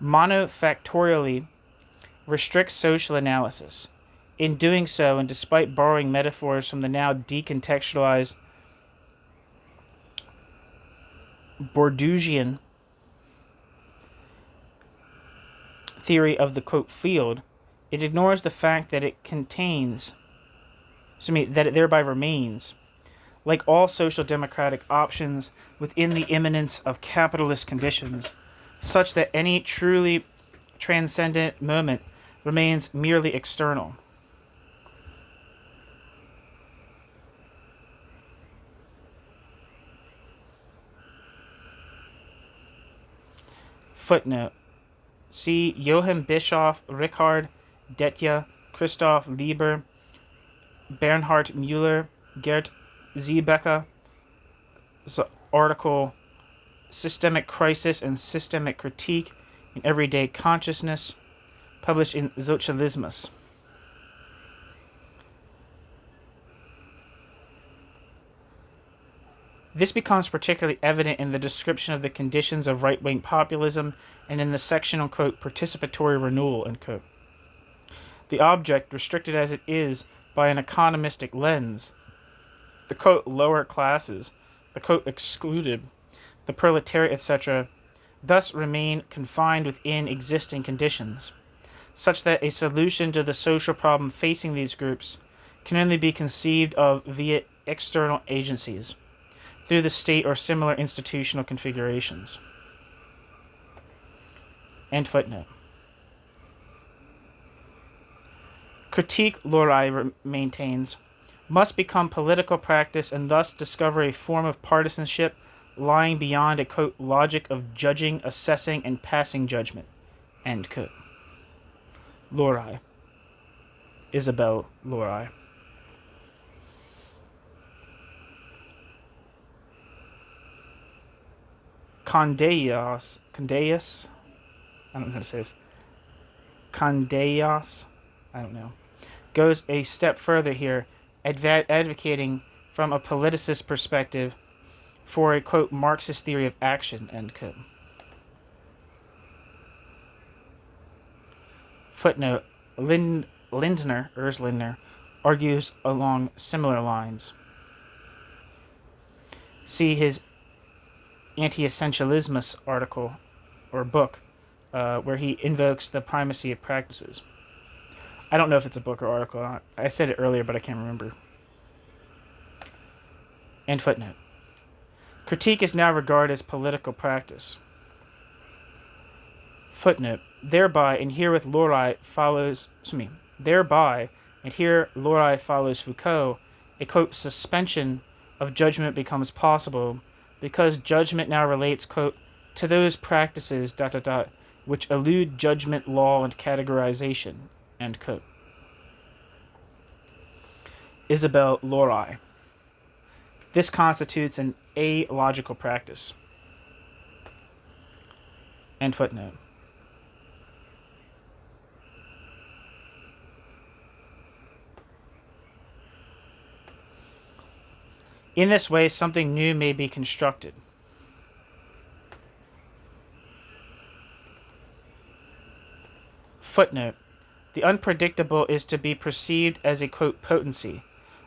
manufactorially restricts social analysis. In doing so, and despite borrowing metaphors from the now decontextualized Bourdieusian theory of the, quote, field, it ignores the fact that it thereby remains, like all social democratic options, within the immanence of capitalist conditions, such that any truly transcendent moment remains merely external. Footnote. See Johann Bischoff, Richard Detja, Christoph Lieber, Bernhard Müller, Gerd Ziebecker, article Systemic Crisis and Systemic Critique in Everyday Consciousness, published in Sozialismus. This becomes particularly evident in the description of the conditions of right-wing populism and in the section on, quote, participatory renewal, end quote. The object, restricted as it is by an economistic lens, the, quote, lower classes, the, quote, excluded, the proletariat, etc., thus remain confined within existing conditions, such that a solution to the social problem facing these groups can only be conceived of via external agencies, through the state or similar institutional configurations. End footnote. Critique, Lorai maintains, must become political practice and thus discover a form of partisanship lying beyond a, quote, logic of judging, assessing, and passing judgment, end quote. Lorai. Isabel Lorai. Condeas, I don't know how to say this. Condeas, I don't know, goes a step further here, advocating from a politicist perspective for a, quote, Marxist theory of action, end quote. Footnote, Urs Lindner, argues along similar lines. See his Anti-Essentialismus article or book, where he invokes the primacy of practices. I don't know if it's a book or article. I said it earlier, but I can't remember. End footnote. Critique is now regarded as political practice. Footnote. Thereby, and here Laurie follows Foucault, a quote suspension of judgment becomes possible because judgment now relates, quote, to those practices, which elude judgment, law, and categorization, end quote. Isabelle Laurie. This constitutes an alogical practice. End footnote. In this way, something new may be constructed. Footnote. The unpredictable is to be perceived as a, quote, potency,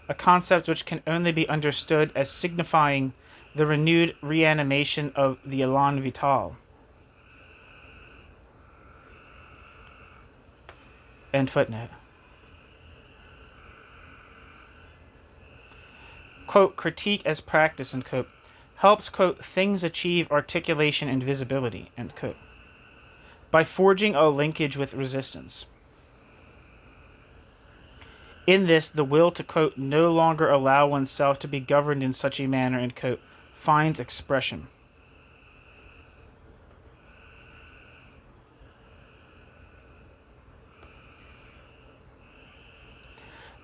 a concept which can only be understood as signifying the renewed reanimation of the élan vital. End footnote. Quote, critique as practice, end quote, helps, quote, things achieve articulation and visibility, end quote, by forging a linkage with resistance. In this, the will to, quote, no longer allow oneself to be governed in such a manner, end quote, finds expression.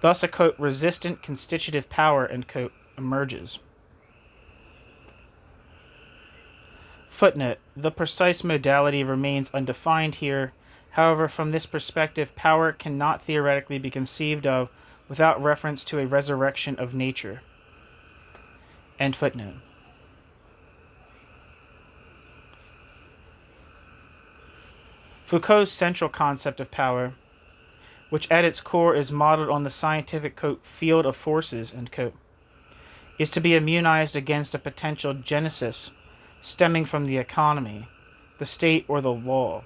Thus, a, quote, resistant constitutive power, end quote, emerges. Footnote. The precise modality remains undefined here. However, from this perspective, power cannot theoretically be conceived of without reference to a resurrection of nature. End footnote. Foucault's central concept of power, which at its core is modeled on the scientific, quote, field of forces, end quote, is to be immunized against a potential genesis stemming from the economy, the state, or the law.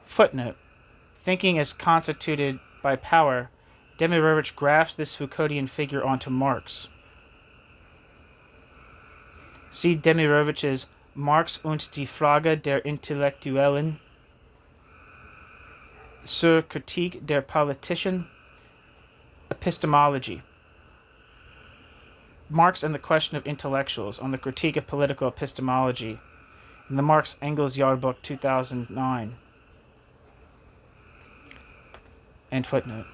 Footnote. Thinking as constituted by power, Demirović grafts this Foucauldian figure onto Marx. See Demirović's Marx und die Frage der Intellektuellen zur Kritik der politischen Epistemology. Marx and the Question of Intellectuals on the Critique of Political Epistemology in the Marx Engels Jahrbuch 2009. End footnote.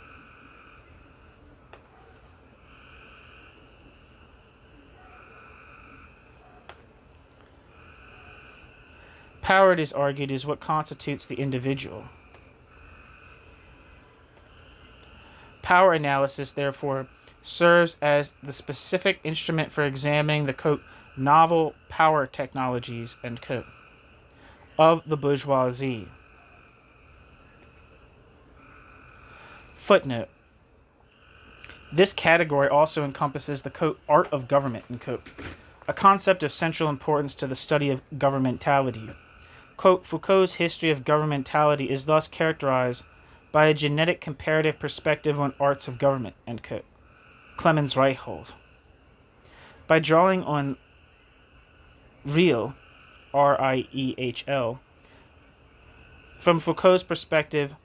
Power, it is argued, is what constitutes the individual. Power analysis, therefore, serves as the specific instrument for examining the, quote, novel power technologies, end quote, of the bourgeoisie. Footnote. This category also encompasses the, quote, art of government, end quote, a concept of central importance to the study of governmentality. Quote, Foucault's history of governmentality is thus characterized by a genetic comparative perspective on arts of government, end quote. Clemens Reichhold. By drawing on Riehl, R-I-E-H-L, whom Foucault's perspective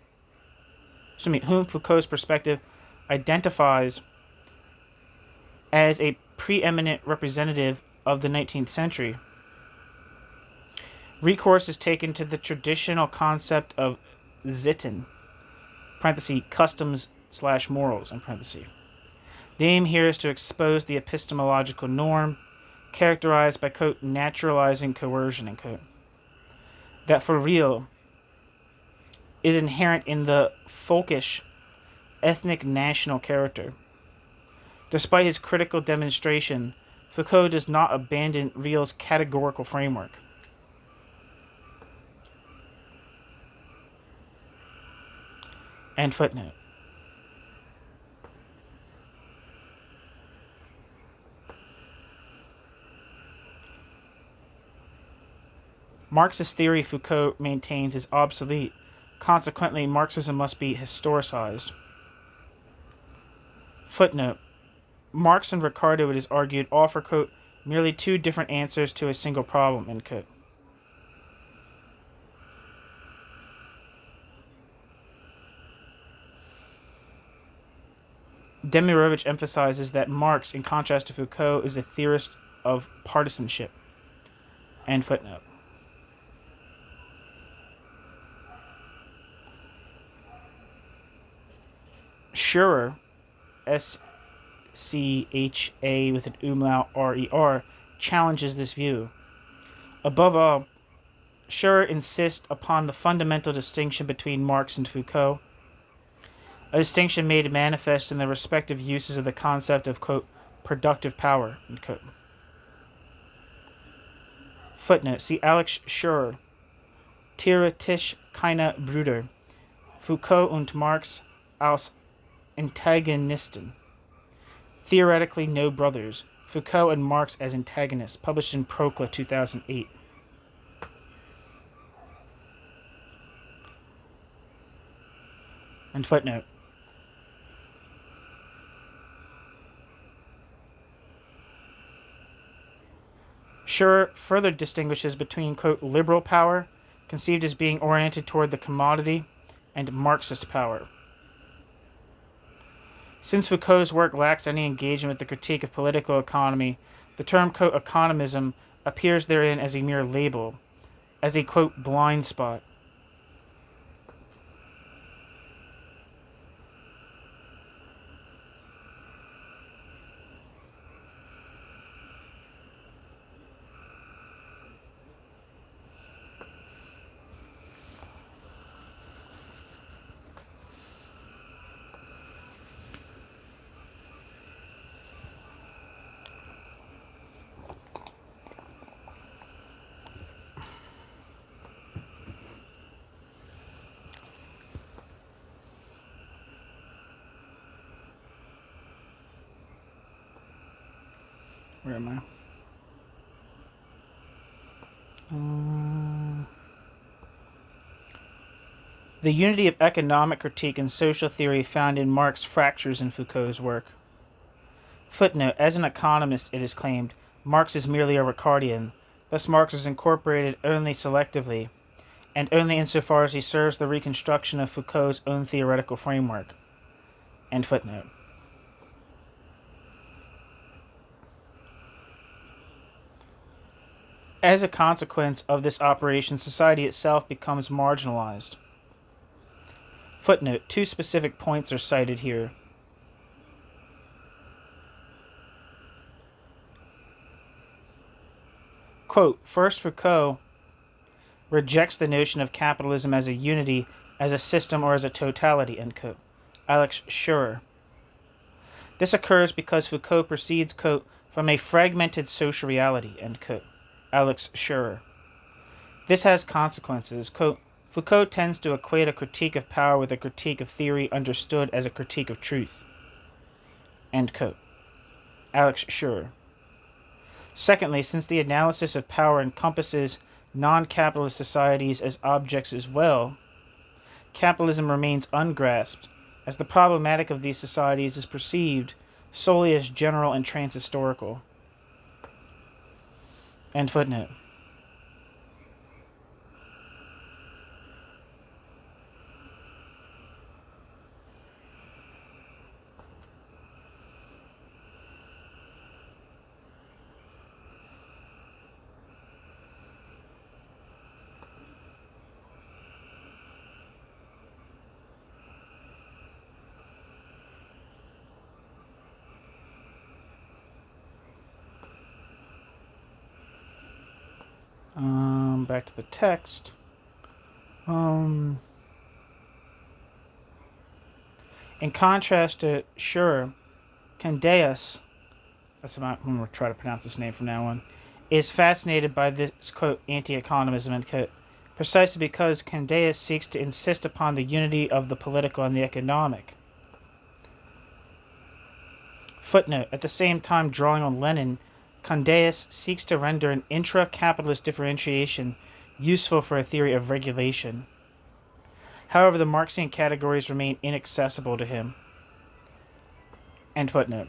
identifies as a preeminent representative of the 19th century, recourse is taken to the traditional concept of Sitten, parenthesis, customs/morals, in parenthesis. The aim here is to expose the epistemological norm, characterized by, quote, naturalizing coercion, end quote, that for Riehl is inherent in the folkish, ethnic national character. Despite his critical demonstration, Foucault does not abandon Riehl's categorical framework. End footnote. Marxist theory, Foucault maintains, is obsolete. Consequently, Marxism must be historicized. Footnote. Marx and Ricardo, it is argued, offer, quote, merely two different answers to a single problem, end quote. Demirović emphasizes that Marx, in contrast to Foucault, is a theorist of partisanship. End footnote. Schurer, S-C-H-A with an umlaut R-E-R, challenges this view. Above all, Schurer insists upon the fundamental distinction between Marx and Foucault, a distinction made manifest in the respective uses of the concept of, quote, productive power, end quote. Footnote. See Alex Schurer, Theoretisch keine Brüder, Foucault und Marx als Antagonisten. Theoretically No Brothers, Foucault and Marx as Antagonists, published in Procla 2008. And footnote. Schurer further distinguishes between, quote, liberal power, conceived as being oriented toward the commodity, and Marxist power. Since Foucault's work lacks any engagement with the critique of political economy, the term, quote, economism appears therein as a mere label, as a, quote, blind spot. Where am I? The unity of economic critique and social theory found in Marx fractures in Foucault's work. Footnote. As an economist, it is claimed, Marx is merely a Ricardian. Thus Marx is incorporated only selectively, and only insofar as he serves the reconstruction of Foucault's own theoretical framework. End footnote. As a consequence of this operation, society itself becomes marginalized. Footnote. Two specific points are cited here. Quote, first, Foucault rejects the notion of capitalism as a unity, as a system, or as a totality, end quote. Alex Schurer. This occurs because Foucault proceeds, quote, from a fragmented social reality, end quote. Alex Schurer. This has consequences. Quote, Foucault tends to equate a critique of power with a critique of theory understood as a critique of truth. End quote. Alex Schurer. Secondly, since the analysis of power encompasses non-capitalist societies as objects as well, capitalism remains ungrasped, as the problematic of these societies is perceived solely as general and transhistorical. End footnote. Back to the text. In contrast to Schurer, Candeas, I'm going to try to pronounce this name from now on, is fascinated by this, quote, anti-economism, end quote, precisely because Candaeus seeks to insist upon the unity of the political and the economic. Footnote, at the same time drawing on Lenin, Candaeus seeks to render an intra-capitalist differentiation useful for a theory of regulation. However, the Marxian categories remain inaccessible to him. End footnote.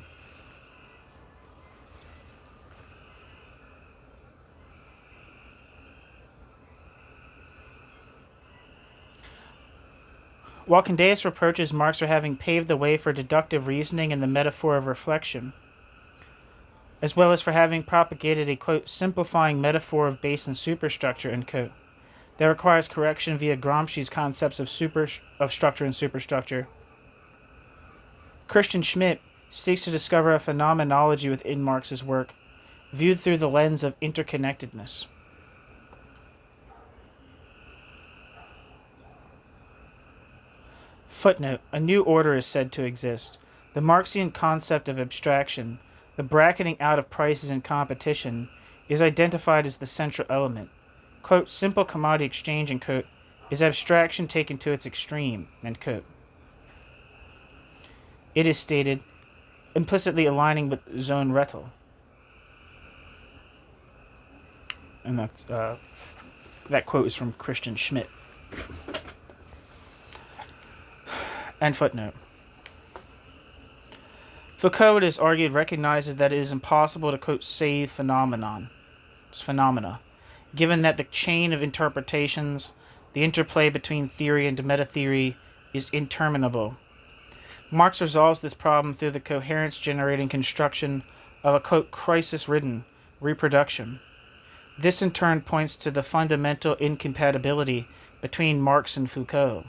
While Candaeus reproaches Marx for having paved the way for deductive reasoning and the metaphor of reflection, as well as for having propagated a, quote, simplifying metaphor of base and superstructure, end quote, that requires correction via Gramsci's concepts of structure and superstructure, Christian Schmidt seeks to discover a phenomenology within Marx's work, viewed through the lens of interconnectedness. Footnote, a new order is said to exist. The Marxian concept of abstraction, the bracketing out of prices and competition, is identified as the central element. Quote, simple commodity exchange, end quote, is abstraction taken to its extreme, end quote. It is stated, implicitly aligning with Zone Rettel. And that quote is from Christian Schmidt. End footnote. Foucault, it is argued, recognizes that it is impossible to, quote, save phenomena, given that the chain of interpretations, the interplay between theory and meta-theory, is interminable. Marx resolves this problem through the coherence-generating construction of a, quote, crisis-ridden reproduction. This in turn points to the fundamental incompatibility between Marx and Foucault.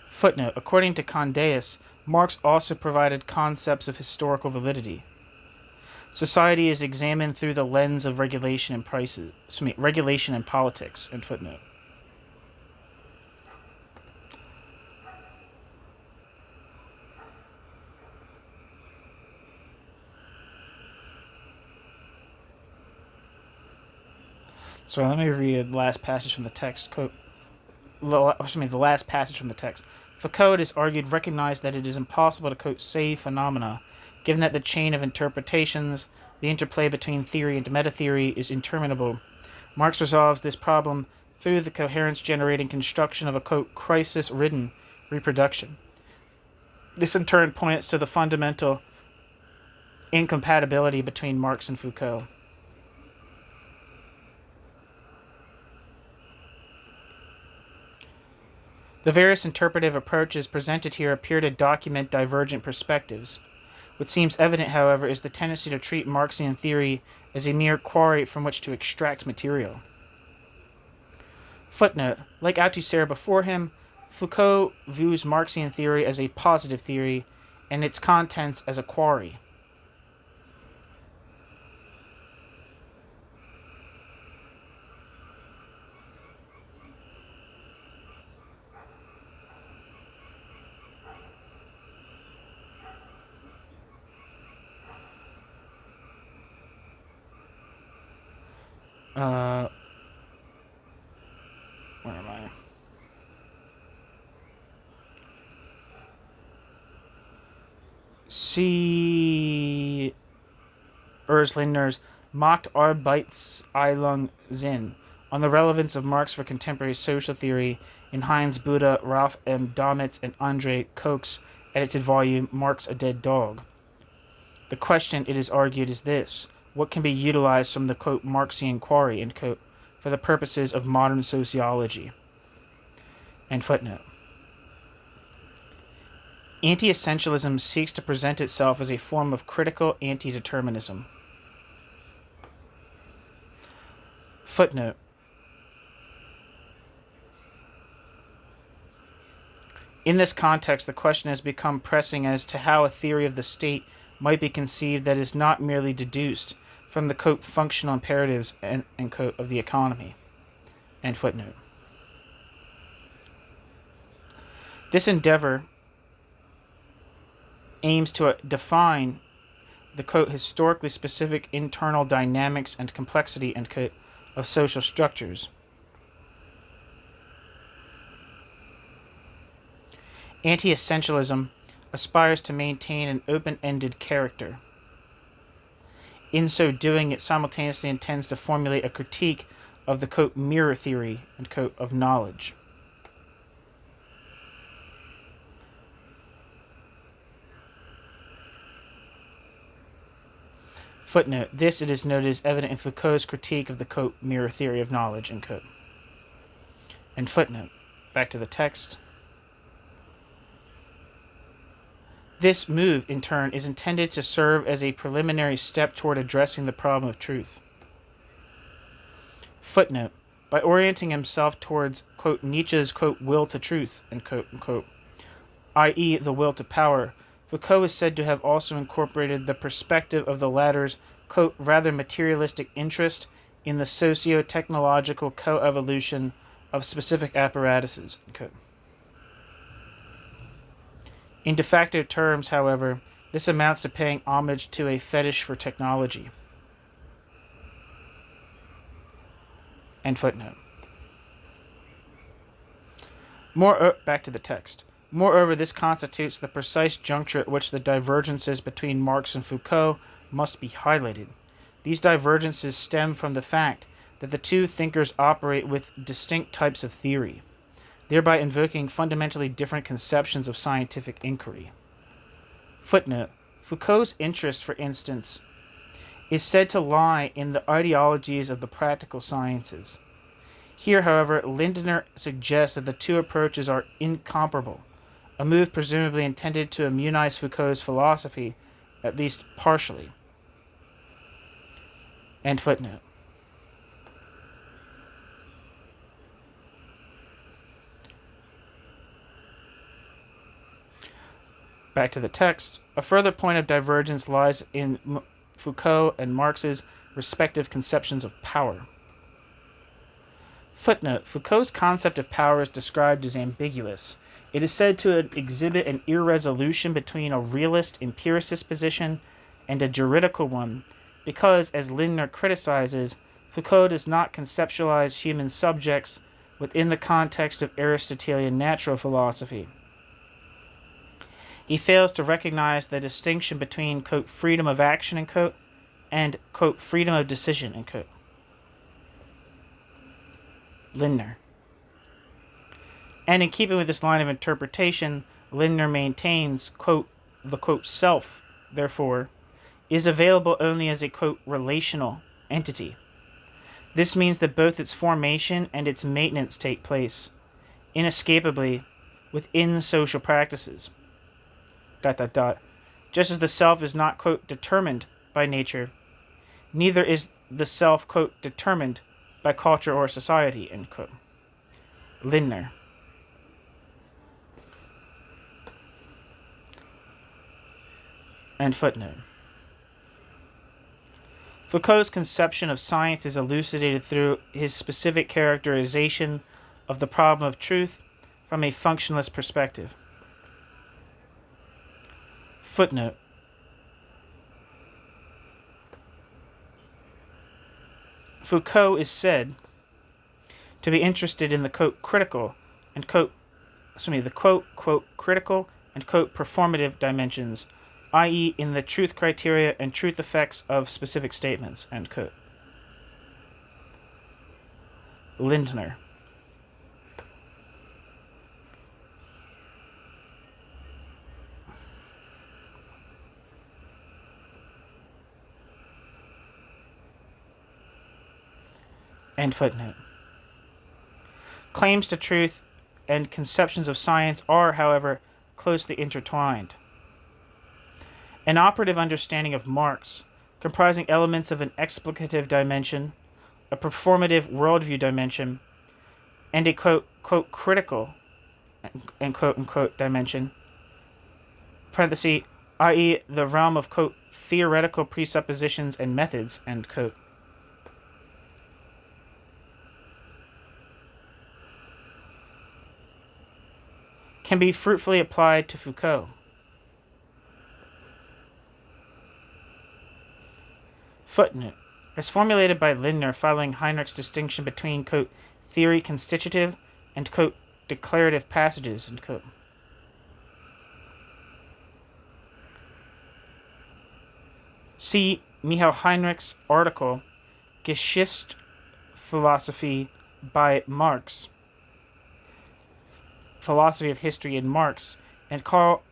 Footnote, according to Candaeus, Marx also provided concepts of historical validity. Society is examined through the lens of regulation and regulation and politics, end footnote. So let me read the last passage from the text. Quote, the last passage from the text. Foucault, it is argued, recognized that it is impossible to, quote, save phenomena, given that the chain of interpretations, the interplay between theory and meta-theory, is interminable. Marx resolves this problem through the coherence-generating construction of a, quote, crisis-ridden reproduction. This in turn points to the fundamental incompatibility between Marx and Foucault. The various interpretive approaches presented here appear to document divergent perspectives. What seems evident, however, is the tendency to treat Marxian theory as a mere quarry from which to extract material. Footnote, like Althusser before him, Foucault views Marxian theory as a positive theory and its contents as a quarry. Where am I? See Erzlinger's Macht Arbeitsteilung Sinn on the relevance of Marx for contemporary social theory in Heinz Buddha, Ralph M. Domitz, and Andre Koch's edited volume Marx, a Dead Dog. The question, it is argued, is this: what can be utilized from the, quote, Marxian quarry, end quote, for the purposes of modern sociology? End footnote. Anti-essentialism seeks to present itself as a form of critical anti-determinism. Footnote. In this context, the question has become pressing as to how a theory of the state might be conceived that is not merely deduced from the, quote, functional imperatives, end quote, of the economy. End footnote. This endeavor aims to define the, quote, historically specific internal dynamics and complexity, end quote, of social structures. Anti-essentialism aspires to maintain an open-ended character. In so doing, it simultaneously intends to formulate a critique of the, quote, mirror theory, end quote, of knowledge. Footnote. This, it is noted, is evident in Foucault's critique of the, quote, mirror theory of knowledge, end quote. And footnote. Back to the text. This move, in turn, is intended to serve as a preliminary step toward addressing the problem of truth. Footnote. By orienting himself towards, quote, Nietzsche's, quote, will to truth, end quote, unquote, i.e. the will to power, Foucault is said to have also incorporated the perspective of the latter's, quote, rather materialistic interest in the socio-technological co-evolution of specific apparatuses, end quote. In de facto terms, however, this amounts to paying homage to a fetish for technology. End footnote. Back to the text. Moreover, this constitutes the precise juncture at which the divergences between Marx and Foucault must be highlighted. These divergences stem from the fact that the two thinkers operate with distinct types of theory, thereby invoking fundamentally different conceptions of scientific inquiry. Footnote. Foucault's interest, for instance, is said to lie in the ideologies of the practical sciences. Here, however, Lindner suggests that the two approaches are incomparable, a move presumably intended to immunize Foucault's philosophy, at least partially. End footnote. Back to the text. A further point of divergence lies in Foucault and Marx's respective conceptions of power. Footnote. Foucault's concept of power is described as ambiguous. It is said to exhibit an irresolution between a realist empiricist position and a juridical one, because, as Lindner criticizes, Foucault does not conceptualize human subjects within the context of Aristotelian natural philosophy. He fails to recognize the distinction between, quote, freedom of action, end quote, and, quote, freedom of decision, end quote. Lindner. And in keeping with this line of interpretation, Lindner maintains, quote, the, quote, self, therefore, is available only as a, quote, relational entity. This means that both its formation and its maintenance take place, inescapably, within social practices. ... Just as the self is not, quote, determined by nature, neither is the self, quote, determined by culture or society, end quote. Lindner. End footnote. Foucault's conception of science is elucidated through his specific characterization of the problem of truth from a functionalist perspective. Footnote. Foucault is said to be interested in the, quote, critical and, quote, the, quote, critical and, quote, performative dimensions, i.e. in the truth criteria and truth effects of specific statements, end quote. Lindner. End footnote. Claims to truth and conceptions of science are, however, closely intertwined. An operative understanding of Marx, comprising elements of an explicative dimension, a performative worldview dimension, and a, quote, critical, and, quote, unquote, dimension, parenthesis, i.e. the realm of, quote, theoretical presuppositions and methods, end quote, can be fruitfully applied to Foucault. Footnote. As formulated by Lindner following Heinrich's distinction between, quote, theory constitutive and, quote, declarative passages, end quote. See Michael Heinrich's article, Geschichtsphilosophie by Marx, Philosophy of History in Marx, and Karl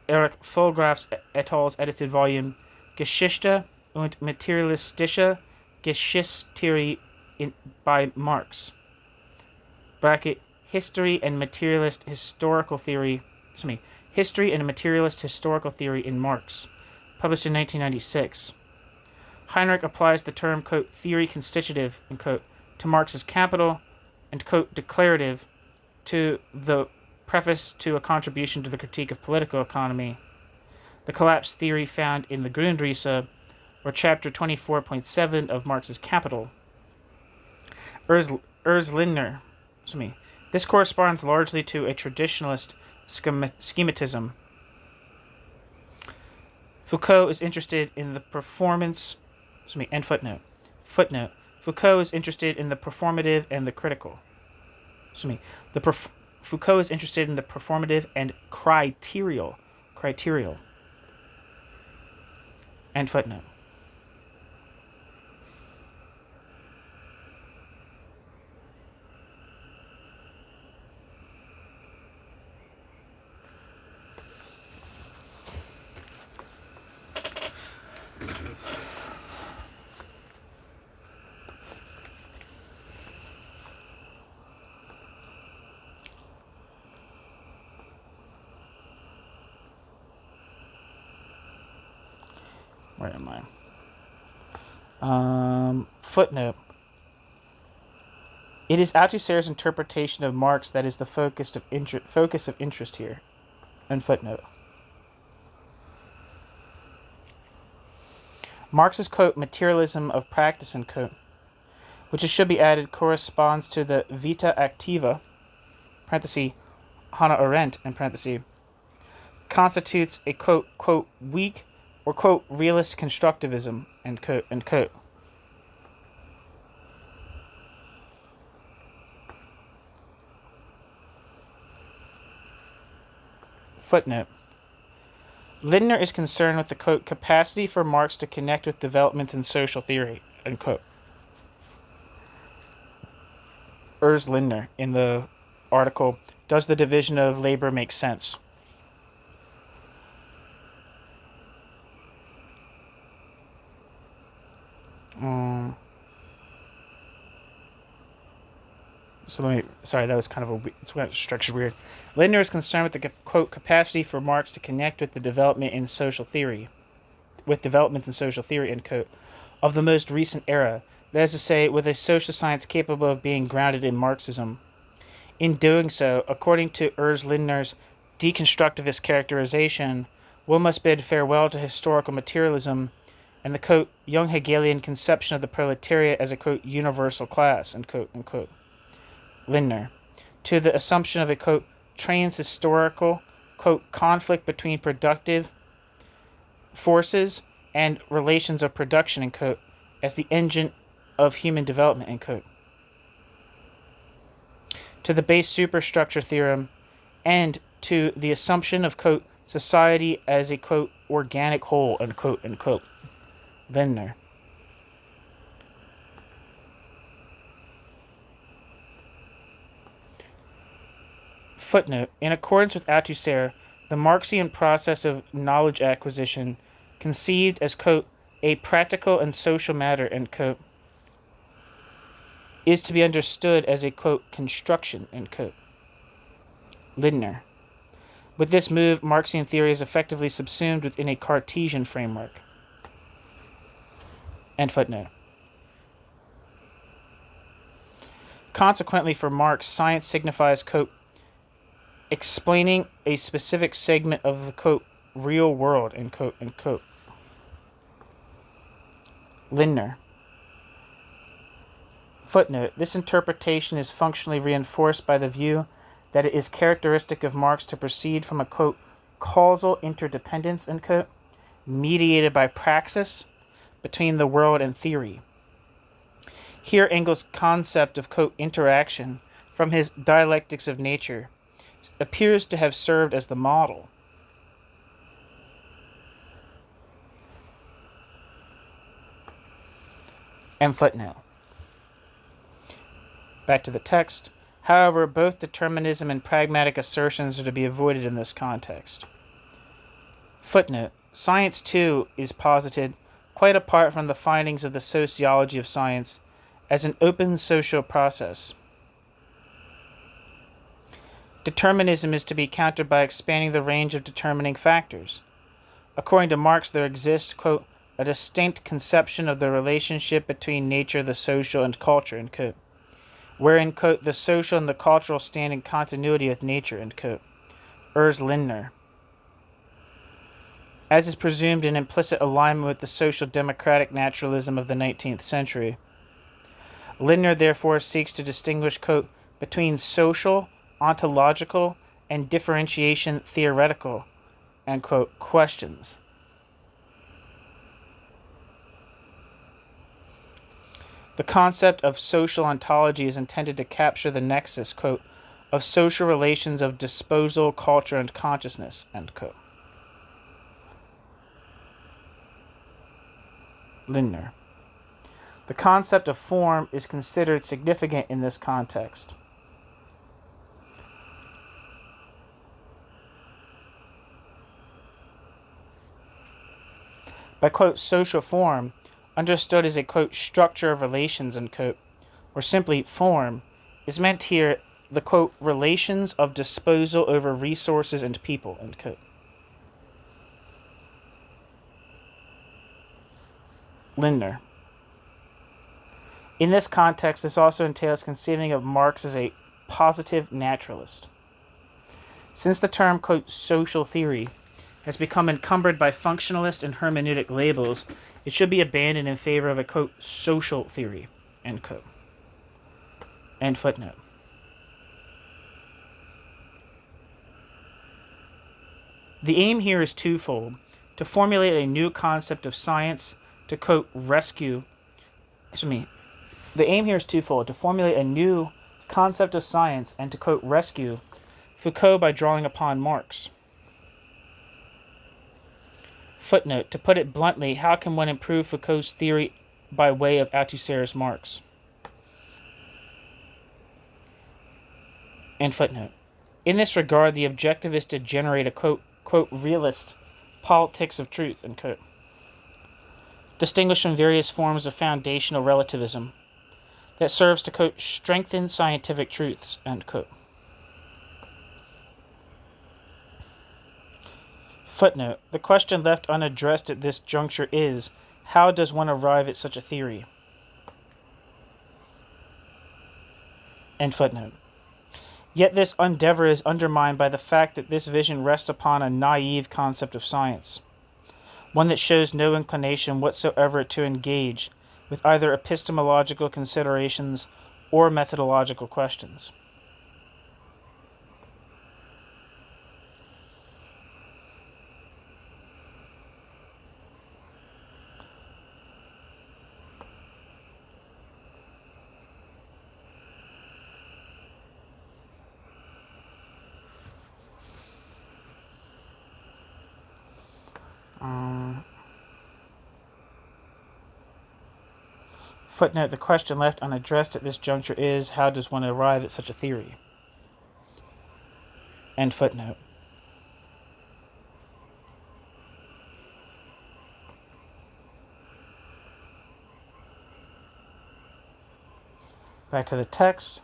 Erich Vollgraf's et al.'s edited volume, Geschichte und materialistische Geschichtstheorie by Marx, bracket, History and Materialist Historical Theory, History and Materialist Historical Theory in Marx, published in 1996. Heinrich applies the term, quote, theory constitutive, end quote, to Marx's Capital, and, quote, declarative to the Preface to a Contribution to the Critique of Political Economy, the collapse theory found in the Grundrisse, or chapter 24.7 of Marx's Capital. Urs Lindner. This corresponds largely to a traditionalist schematism. Foucault is interested in the performance. End footnote. Footnote. Foucault is interested in the performative and the critical. Foucault is interested in the performative and criterial. End footnote. Where am I? Footnote. It is Althusser's interpretation of Marx that is the focus of interest here. End footnote. Marx's, quote, materialism of practice, end quote, which, it should be added, corresponds to the vita activa, parenthesis, Hannah Arendt, in parenthesis, constitutes a, quote, weak or, quote, realist constructivism, end quote, end quote. Footnote. Lindner is concerned with the, quote, capacity for Marx to connect with developments in social theory, end quote. Urs Lindner, in the article, Does the Division of Labor Make Sense? That was kind of it's structured weird. Lindner is concerned with the, quote, capacity for Marx to connect with the developments in social theory, end quote, of the most recent era, that is to say, with a social science capable of being grounded in Marxism. In doing so, according to Urs Lindner's deconstructivist characterization, one must bid farewell to historical materialism and the, quote, young Hegelian conception of the proletariat as a, quote, universal class, end quote, end quote. Lindner, to the assumption of a, quote, trans-historical, quote, conflict between productive forces and relations of production, end quote, as the engine of human development, end quote. To the base superstructure theorem, and to the assumption of, quote, society as a, quote, organic whole, end quote, end quote. Lindner. Footnote. In accordance with Althusser, the Marxian process of knowledge acquisition, conceived as, quote, a practical and social matter, end quote, is to be understood as a, quote, construction, end quote. Lindner. With this move, Marxian theory is effectively subsumed within a Cartesian framework. End footnote. Consequently, for Marx, science signifies, quote, explaining a specific segment of the, quote, real world, end quote, end quote. Lindner. Footnote. This interpretation is functionally reinforced by the view that it is characteristic of Marx to proceed from a, quote, causal interdependence, end quote, mediated by praxis, between the world and theory. Here Engels' concept of, quote, interaction from his Dialectics of Nature appears to have served as the model. And footnote. Back to the text. However, both determinism and pragmatic assertions are to be avoided in this context. Footnote. Science, too, is posited, quite apart from the findings of the sociology of science, as an open social process. Determinism is to be countered by expanding the range of determining factors. According to Marx, there exists, quote, a distinct conception of the relationship between nature, the social, and culture, end quote, wherein, quote, the social and the cultural stand in continuity with nature, end quote. Lindner. As is presumed in implicit alignment with the social democratic naturalism of the 19th century. Lindner therefore seeks to distinguish, quote, between social, ontological, and differentiation theoretical, end quote, questions. The concept of social ontology is intended to capture the nexus, quote, of social relations of disposal, culture, and consciousness, end quote. Lindner. The concept of form is considered significant in this context. By, quote, social form, understood as a, quote, structure of relations, end quote, or simply form, is meant here the, quote, relations of disposal over resources and people, end quote. Lindner. In this context, this also entails conceiving of Marx as a positive naturalist. Since the term, quote, social theory has become encumbered by functionalist and hermeneutic labels, it should be abandoned in favor of a, quote, social theory, end quote. End footnote. The aim here is twofold: to formulate a new concept of science, to, quote, rescue. The aim here is twofold: to formulate a new concept of science and to, quote, rescue Foucault by drawing upon Marx. Footnote. To put it bluntly, how can one improve Foucault's theory by way of Althusser's Marx? End footnote. In this regard, the objective is to generate a, quote, realist politics of truth, end quote, distinguished from various forms of foundational relativism that serves to, quote, strengthen scientific truths, end quote. Footnote. The question left unaddressed at this juncture is, how does one arrive at such a theory? End footnote. Yet this endeavor is undermined by the fact that this vision rests upon a naive concept of science, one that shows no inclination whatsoever to engage with either epistemological considerations or methodological questions. Footnote. The question left unaddressed at this juncture is, how does one arrive at such a theory? End footnote. Back to the text.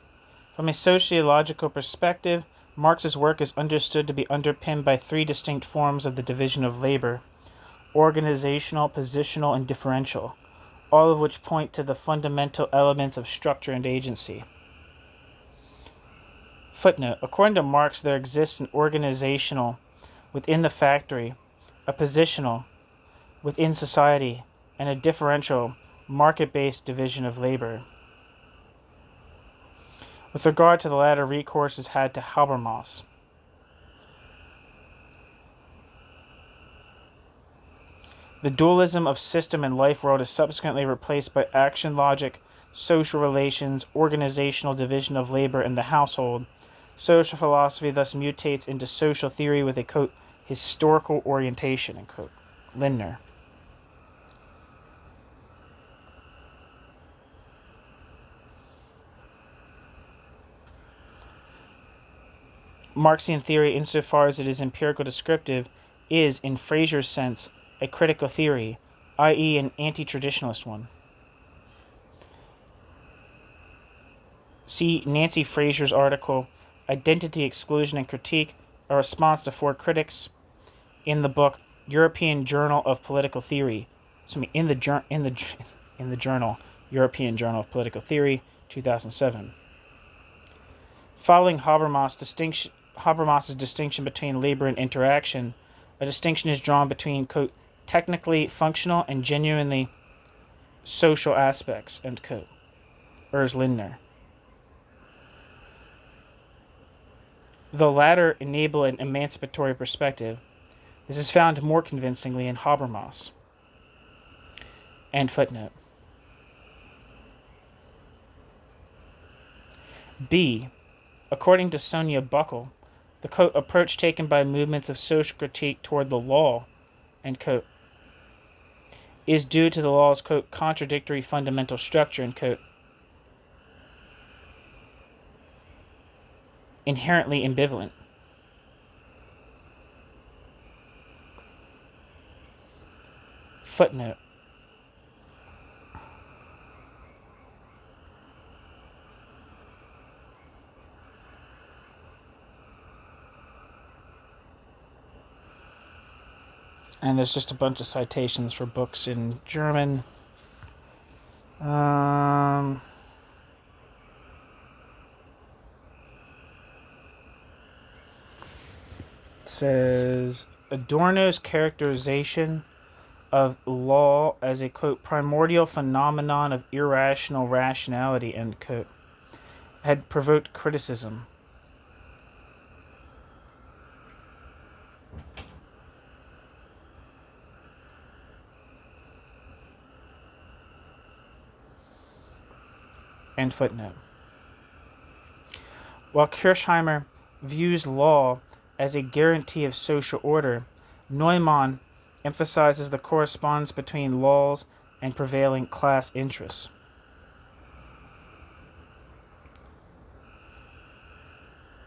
From a sociological perspective, Marx's work is understood to be underpinned by three distinct forms of the division of labor: organizational, positional, and differential, all of which point to the fundamental elements of structure and agency. Footnote. According to Marx, there exists an organizational within the factory, a positional within society, and a differential, market-based division of labor. With regard to the latter, recourse is had to Habermas. The dualism of system and life world is subsequently replaced by action logic, social relations, organizational division of labor in the household. Social philosophy thus mutates into social theory with a, quote, historical orientation, end quote. Lindner. Marxian theory, insofar as it is empirical descriptive, is, in Fraser's sense, a critical theory, i.e. an anti-traditionalist one. See Nancy Fraser's article, Identity, Exclusion, and Critique, a response to 4 critics, in the book European Journal of Political Theory. In the journal European Journal of Political Theory, 2007. Following Habermas's distinction between labor and interaction, a distinction is drawn between, quote, technically functional and genuinely social aspects, end quote. Urs Lindner. The latter enable an emancipatory perspective. This is found more convincingly in Habermas. End footnote. B. According to Sonia Buckle, the, quote, approach taken by movements of social critique toward the law, end quote, is due to the law's, quote, contradictory fundamental structure, end quote, inherently ambivalent. Footnote. And there's just a bunch of citations for books in German. It says Adorno's characterization of law as a, quote, primordial phenomenon of irrational rationality, end quote, had provoked criticism. End footnote. While Kirchheimer views law as a guarantee of social order, Neumann emphasizes the correspondence between laws and prevailing class interests.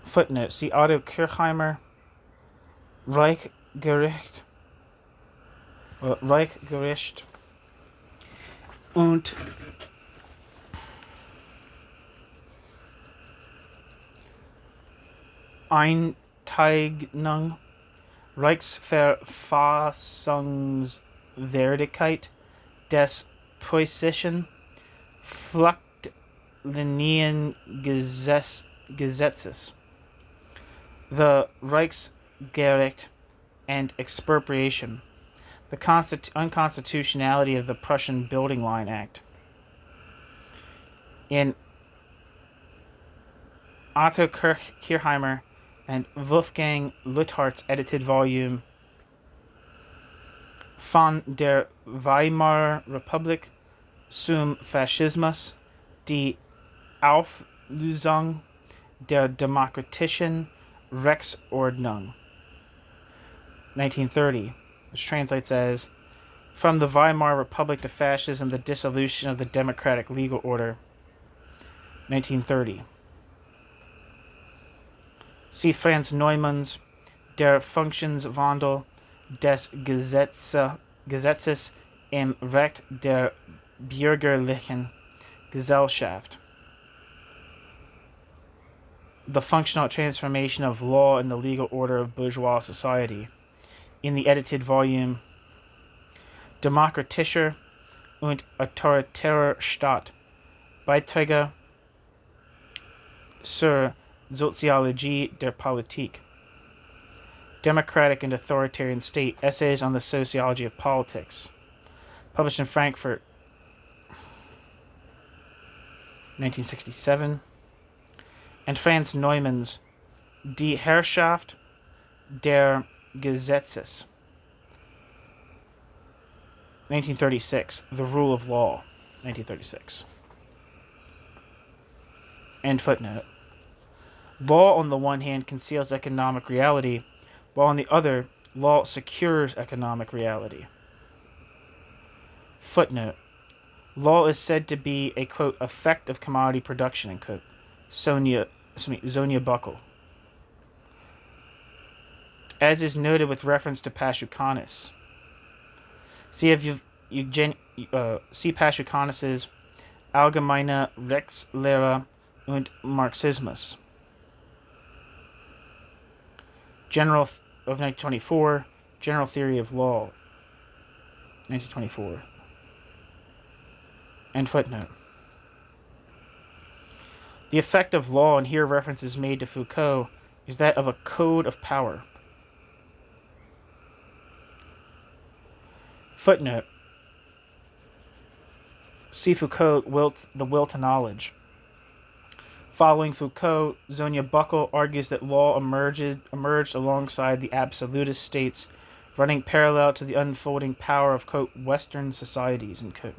Footnote. See Otto Kirchheimer, Reichsgericht und Einteilung, Reichsverfassungswertigkeit des preußischen Flüchtliniengesetzes, the Reichsgericht and expropriation, the unconstitutionality of the Prussian Building Line Act. In Otto Kirchheimer and Wolfgang Luthart's edited volume Von der Weimarer Republik zum Faschismus, die Auflösung der demokratischen Rechtsordnung, 1930, which translates as From the Weimar Republic to Fascism, the Dissolution of the Democratic Legal Order, 1930. See Franz Neumann's Der Funktionswandel des Gesetzes im Recht der bürgerlichen Gesellschaft, the functional transformation of law in the legal order of bourgeois society, in the edited volume Demokratischer und autoritärer Staat, Beiträge zur Soziologie der Politik, Democratic and Authoritarian State, Essays on the Sociology of Politics, published in Frankfurt, 1967, and Franz Neumann's Die Herrschaft der Gesetzes, 1936, The Rule of Law, 1936. End footnote. Law, on the one hand, conceals economic reality, while on the other, law secures economic reality. Footnote. Law is said to be a, quote, effect of commodity production, end quote. Zonia Buckle. As is noted with reference to Pashukanis. See Pashukanis's Allgemeine Rechtslehre und Marxismus. General of 1924, General Theory of Law, 1924. End footnote. The effect of law, and here reference is made to Foucault, is that of a code of power. Footnote. See Foucault, The Will to Knowledge. Following Foucault, Zonia Buckle argues that law emerged alongside the absolutist states, running parallel to the unfolding power of, quote, Western societies, end quote.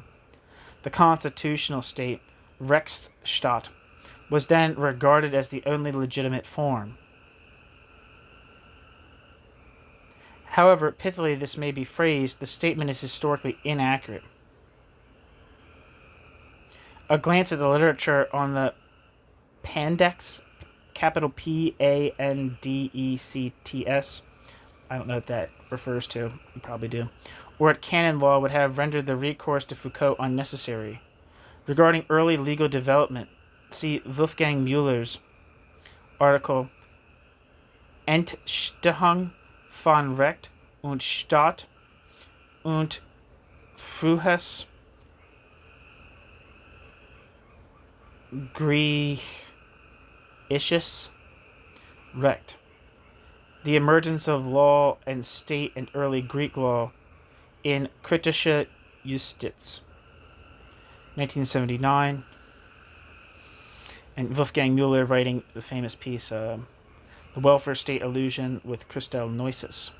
The constitutional state, Rechtsstaat, was then regarded as the only legitimate form. However, pithily this may be phrased, the statement is historically inaccurate. A glance at the literature on the Pandects, capital P-A-N-D-E-C-T-S, I don't know what that refers to, you probably do, or at canon law would have rendered the recourse to Foucault unnecessary. Regarding early legal development, see Wolfgang Müller's article Entstehung von Recht und Staat und frühes Griechisches Recht. The emergence of law and state and early Greek law in Kritische Justiz, 1979. And Wolfgang Müller writing the famous piece, The Welfare State Illusion with Christel Neusses.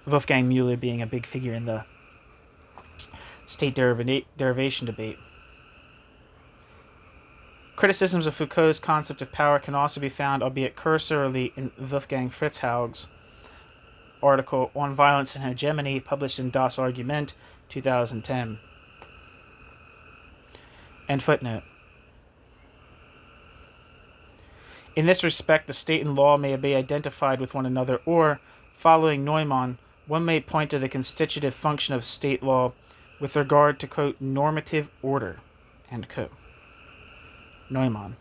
Wolfgang Müller being a big figure in the state derivation debate. Criticisms of Foucault's concept of power can also be found, albeit cursorily, in Wolfgang Fritzhaug's article on Violence and Hegemony, published in Das Argument, 2010. End footnote. In this respect, the state and law may be identified with one another, or, following Neumann, one may point to the constitutive function of state law with regard to, quote, normative order, end quote. Neumann.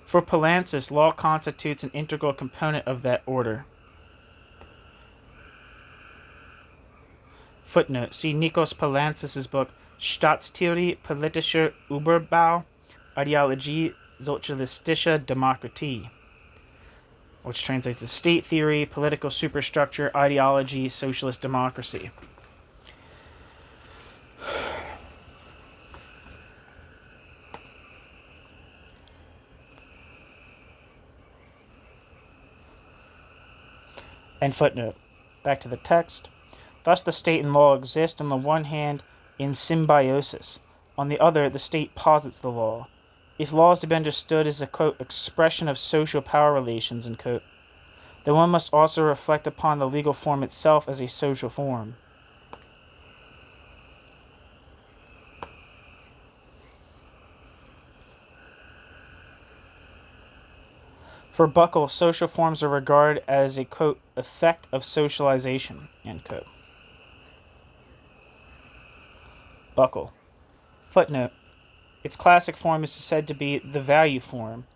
For Poulantzas, law constitutes an integral component of that order. Footnote. See Nikos Poulantzas' book Staatstheorie politischer Überbau, Ideologie sozialistischer Demokratie, which translates to state theory, political superstructure, ideology, socialist democracy. End footnote. Back to the text. Thus the state and law exist on the one hand in symbiosis. On the other, the state posits the law. If law is to be understood as a, quote, expression of social power relations, end quote, then one must also reflect upon the legal form itself as a social form. For Buckle, social forms are regarded as a, quote, effect of socialization, end quote. Buckle. Footnote. Its classic form is said to be the value form,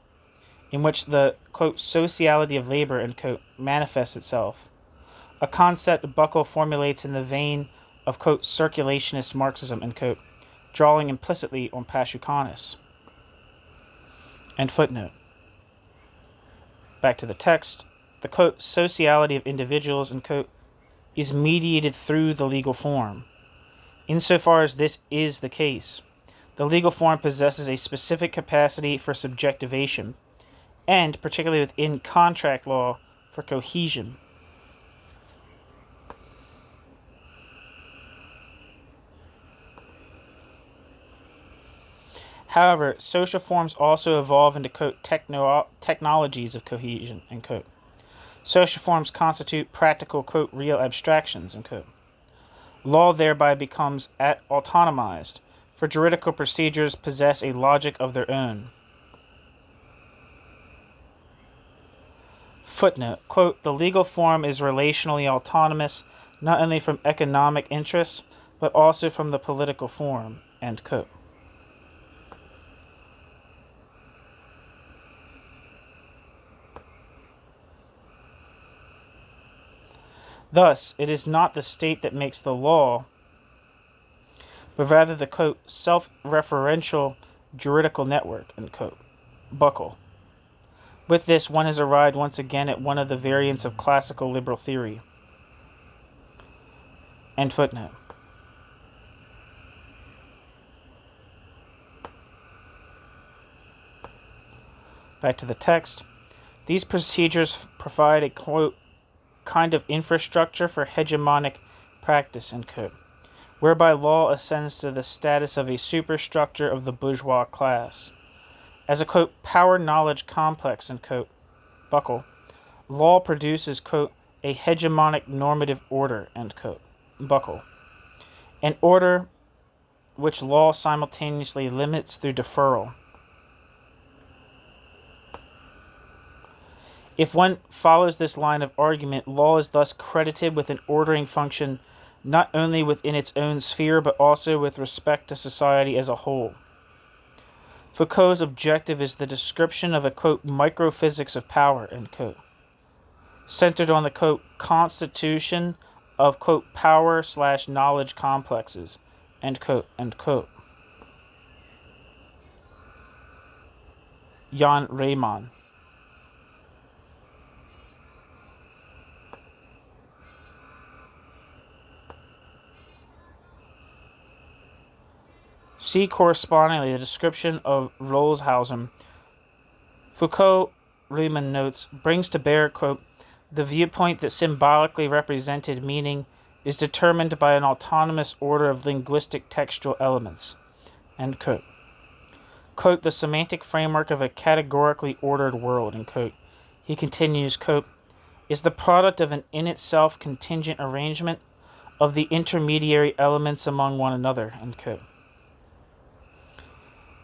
in which the, quote, sociality of labor, end quote, manifests itself. A concept Buckle formulates in the vein of, quote, circulationist Marxism, end quote, drawing implicitly on Pashukanis. End footnote. Back to the text. The, quote, sociality of individuals, end quote, is mediated through the legal form. Insofar as this is the case, the legal form possesses a specific capacity for subjectivation, and particularly within contract law for cohesion. However, social forms also evolve into, quote, technologies of cohesion, end quote. Social forms constitute practical, quote, real abstractions, end quote. Law thereby becomes autonomized, for juridical procedures possess a logic of their own. Footnote, quote, the legal form is relationally autonomous, not only from economic interests, but also from the political form, end quote. Thus, it is not the state that makes the law, but rather the, quote, self-referential juridical network, end quote. Buckle. With this, one has arrived once again at one of the variants of classical liberal theory. End footnote. Back to the text. These procedures provide a, quote, kind of infrastructure for hegemonic practice, end quote, whereby law ascends to the status of a superstructure of the bourgeois class. As a, quote, power-knowledge complex, end quote, Buckle, law produces, quote, a hegemonic normative order, end quote, Buckle, an order which law simultaneously limits through deferral. If one follows this line of argument, law is thus credited with an ordering function not only within its own sphere, but also with respect to society as a whole. Foucault's objective is the description of a, quote, microphysics of power, end quote, centered on the, quote, constitution of, quote, power/knowledge complexes, end quote, end quote. Jan Riemann. See correspondingly the description of Rollshausen. Foucault, Riemann notes, brings to bear, quote, the viewpoint that symbolically represented meaning is determined by an autonomous order of linguistic textual elements, end quote. Quote, the semantic framework of a categorically ordered world, end quote. He continues, quote, is the product of an in itself contingent arrangement of the intermediary elements among one another, end quote.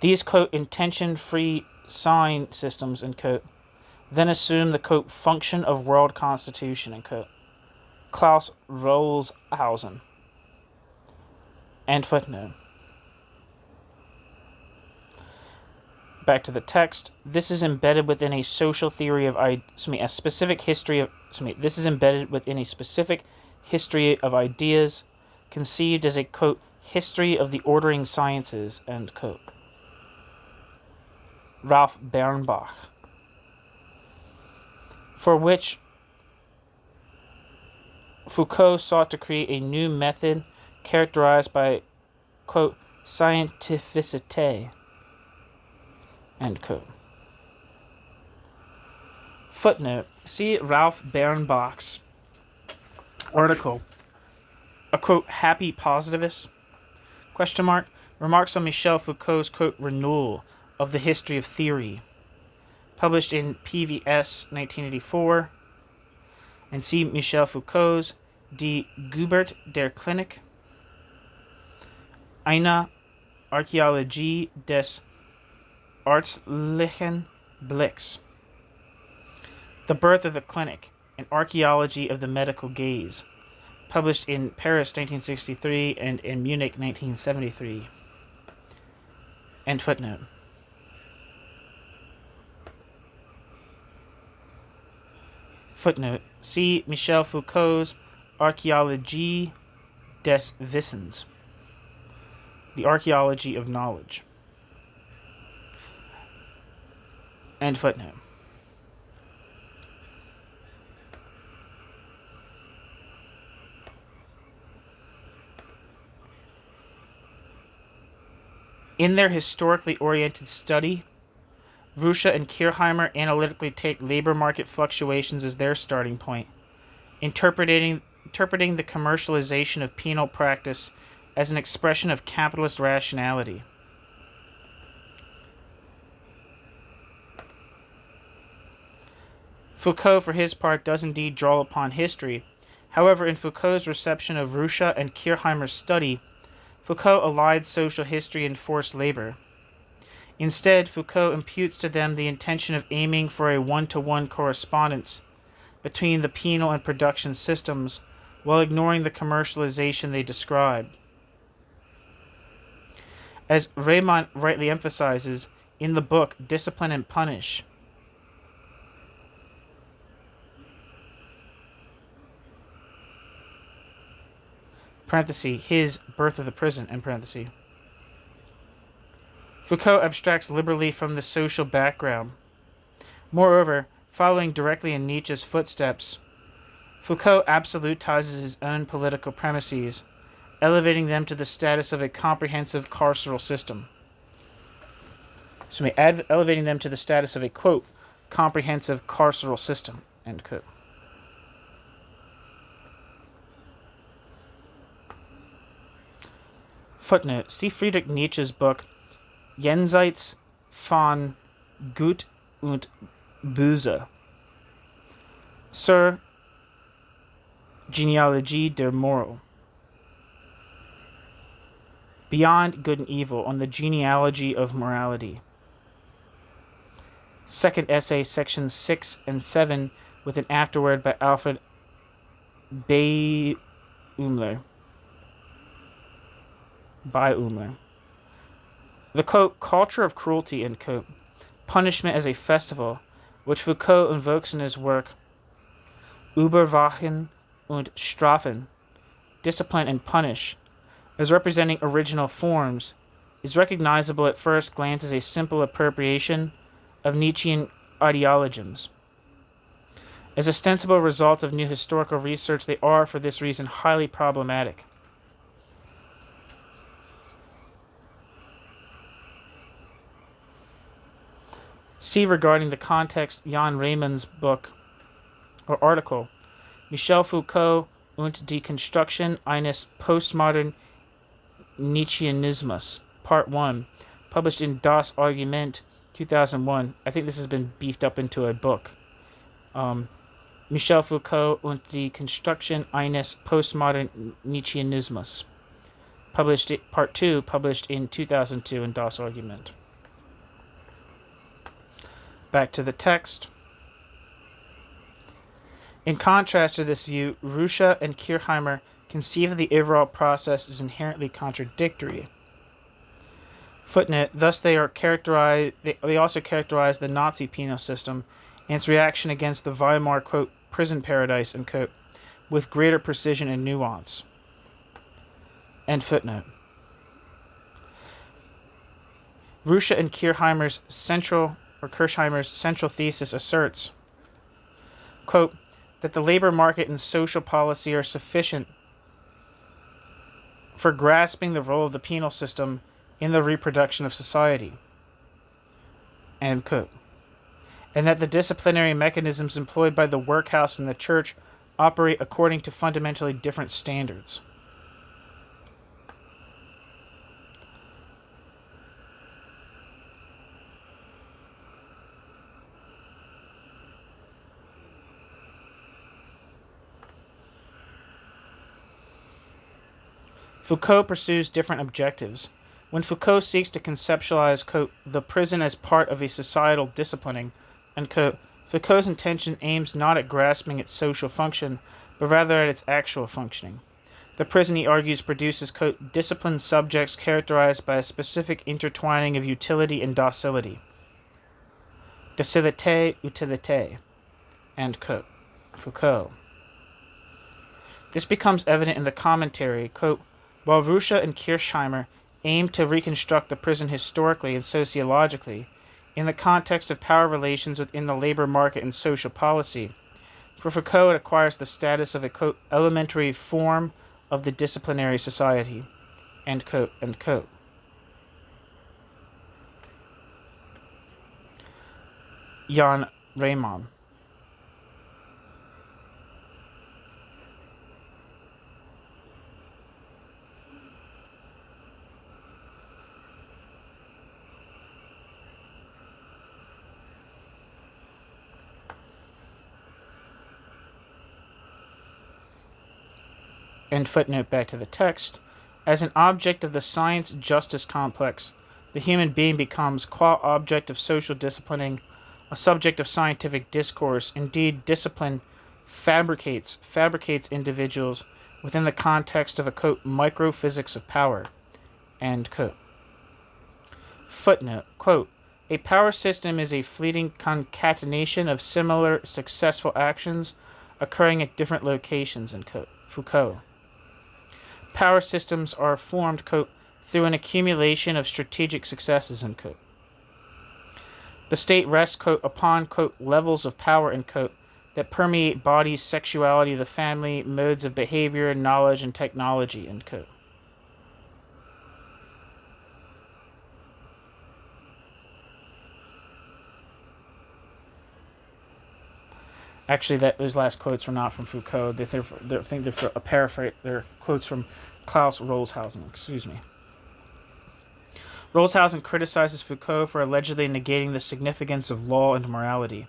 These, quote, intention-free sign systems, end quote, then assume the, quote, function of world constitution, end quote. Klaus Rollshausen. End footnote. Back to the text. This is embedded within a social theory of a specific history of this is embedded within a specific history of ideas, conceived as a, quote, history of the ordering sciences, end quote. Ralph Bernbach, for which Foucault sought to create a new method characterized by, quote, scientificity, end quote. Footnote, see Ralph Bernbach's article, a, quote, happy positivist, question mark, remarks on Michel Foucault's, quote, renewal of the history of theory, published in PVS 1984, and see Michel Foucault's Die Geburt der Klinik, eine Archäologie des Ärztlichen Blicks, The Birth of the Clinic, an Archaeology of the Medical Gaze, published in Paris 1963 and in Munich 1973. End footnote. Footnote, see Michel Foucault's Archäologie des Wissens, the archaeology of knowledge. End footnote. In their historically oriented study Ruscha and Kirchheimer analytically take labor market fluctuations as their starting point, interpreting the commercialization of penal practice as an expression of capitalist rationality. Foucault, for his part, does indeed draw upon history. However, in Foucault's reception of Ruscha and Kirchheimer's study, Foucault allied social history and forced labor. Instead, Foucault imputes to them the intention of aiming for a one-to-one correspondence between the penal and production systems, while ignoring the commercialization they describe. As Raymond rightly emphasizes in the book Discipline and Punish, his Birth of the Prison, Foucault abstracts liberally from the social background. Moreover, following directly in Nietzsche's footsteps, Foucault absolutizes his own political premises, elevating them to the status of a comprehensive carceral system. Elevating them to the status of a, quote, comprehensive carceral system, end quote. Footnote: see Friedrich Nietzsche's book Jenseits von Gut und Böse sur Genealogie der Moral. Beyond Good and Evil, on the Genealogy of Morality. Second essay, sections 6 and 7, with an afterword by Alfred Baumler. The, quote, culture of cruelty, end quote, punishment as a festival, which Foucault invokes in his work Überwachen und Strafen, discipline and punish, as representing original forms, is recognizable at first glance as a simple appropriation of Nietzschean ideologisms. As ostensible results of new historical research, they are, for this reason, highly problematic. See regarding the context Jan Raymond's book or article, Michel Foucault und die Konstruktion eines postmodern Nietzscheanismus, Part 1, published in Das Argument, 2001. I think this has been beefed up into a book. Michel Foucault und die Konstruktion eines postmodern Nietzscheanismus, Part 2, published in 2002 in Das Argument. Back to the text. In contrast to this view, Ruscha and Kirchheimer conceive of the overall process as inherently contradictory. Footnote: thus they also characterize the Nazi penal system and its reaction against the Weimar, quote, prison paradise, end quote, with greater precision and nuance. End footnote. Ruscha and Kirchheimer's central thesis asserts, quote, that the labor market and social policy are sufficient for grasping the role of the penal system in the reproduction of society, end quote, and that the disciplinary mechanisms employed by the workhouse and the church operate according to fundamentally different standards. Foucault pursues different objectives. When Foucault seeks to conceptualize, quote, the prison as part of a societal disciplining, end quote, Foucault's intention aims not at grasping its social function, but rather at its actual functioning. The prison, he argues, produces, quote, disciplined subjects characterized by a specific intertwining of utility and docility. Docilité, utilité, end quote. Foucault. This becomes evident in the commentary, quote, while Ruscha and Kirchheimer aim to reconstruct the prison historically and sociologically, in the context of power relations within the labor market and social policy, for Foucault it acquires the status of a, quote, elementary form of the disciplinary society, end quote, end quote. Jan Riemann. And footnote back to the text. As an object of the science-justice complex, the human being becomes, qua object of social disciplining, a subject of scientific discourse. Indeed, discipline fabricates individuals within the context of a, quote, microphysics of power, end quote. Footnote, quote, a power system is a fleeting concatenation of similar successful actions occurring at different locations, end quote. Foucault. Power systems are formed, quote, through an accumulation of strategic successes, end quote. The state rests, quote, upon, quote, levels of power, end quote, that permeate bodies, sexuality, the family, modes of behavior, knowledge, and technology, end quote. Actually, those last quotes were not from Foucault. I think they're a paraphrase. They're quotes from Klaus Rollshausen. Excuse me. Rollshausen criticizes Foucault for allegedly negating the significance of law and morality.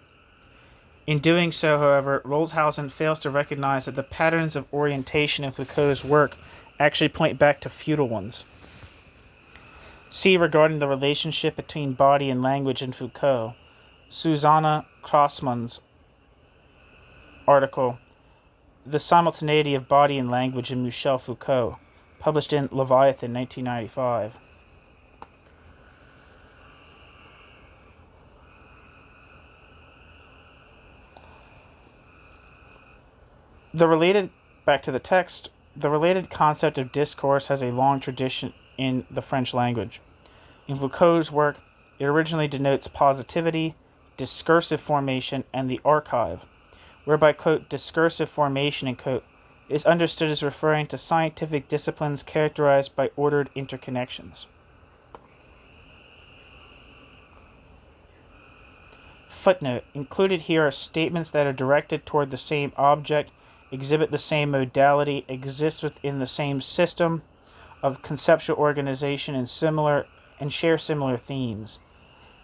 In doing so, however, Rollshausen fails to recognize that the patterns of orientation in Foucault's work actually point back to feudal ones. See regarding the relationship between body and language in Foucault, Susanna Crossman's article, The Simultaneity of Body and Language in Michel Foucault, published in Leviathan, 1995. Back to the text, the related concept of discourse has a long tradition in the French language. In Foucault's work, it originally denotes positivity, discursive formation, and the archive, whereby, quote, discursive formation, end quote, is understood as referring to scientific disciplines characterized by ordered interconnections. Footnote, included here are statements that are directed toward the same object, exhibit the same modality, exist within the same system of conceptual organization and share similar themes.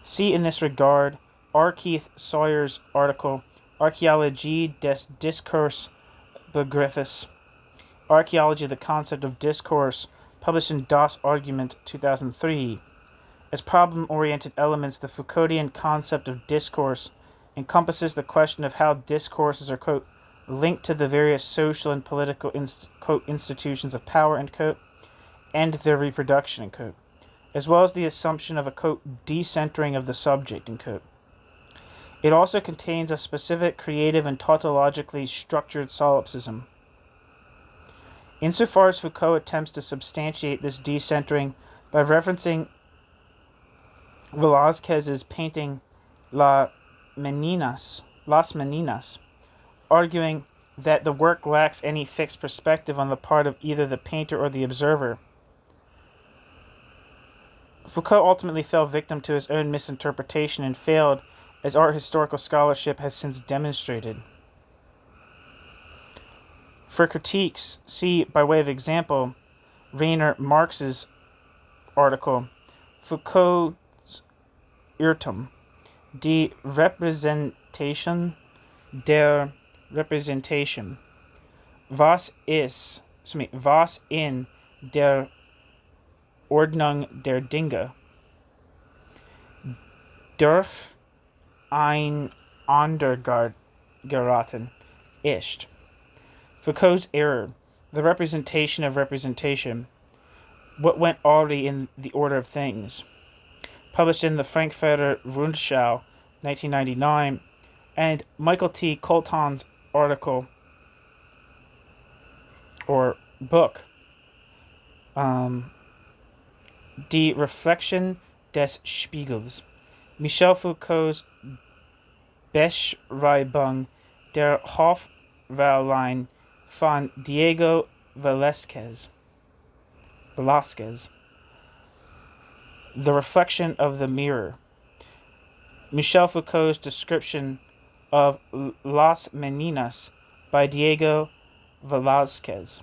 See in this regard R. Keith Sawyer's article, Archaeologie des Discours Begriffes, Archaeology of the Concept of Discourse, published in Das Argument, 2003. As problem-oriented elements, the Foucauldian concept of discourse encompasses the question of how discourses are, quote, linked to the various social and political quote, institutions of power, end quote, and their reproduction, end quote, as well as the assumption of a, quote, decentering of the subject, end quote. It also contains a specific creative and tautologically structured solipsism. Insofar as Foucault attempts to substantiate this decentering by referencing Velázquez's painting Las Meninas, arguing that the work lacks any fixed perspective on the part of either the painter or the observer, Foucault ultimately fell victim to his own misinterpretation and failed, as art historical scholarship has since demonstrated. For critiques, see, by way of example, Rainer Marx's article, Foucault's Irrtum, Die Repräsentation der Repräsentation. Was in der Ordnung der Dinge durch ein geraten ist. Foucault's error, the representation of representation, what went already in the order of things, published in the Frankfurter Rundschau, 1999, and Michael T. Colton's article, or book, Die Reflexion des Spiegels, Michel Foucault's Beschreibung der Hofräulein von Diego Velázquez, The Reflection of the Mirror, Michel Foucault's description of Las Meninas by Diego Velázquez,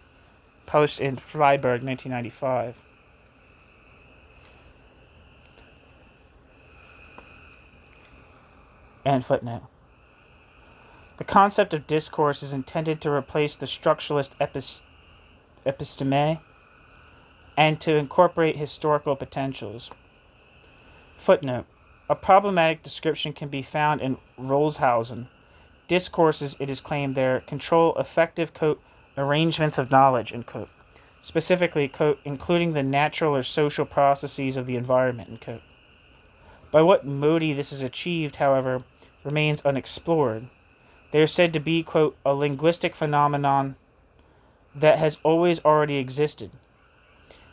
published in Freiburg, 1995. And footnote. The concept of discourse is intended to replace the structuralist episteme and to incorporate historical potentials. Footnote. A problematic description can be found in Rollshausen. Discourses, it is claimed there, control effective, quote, arrangements of knowledge, end quote. Specifically, quote, including the natural or social processes of the environment, end quote. By what modi this is achieved, however, remains unexplored. They are said to be, quote, a linguistic phenomenon that has always already existed,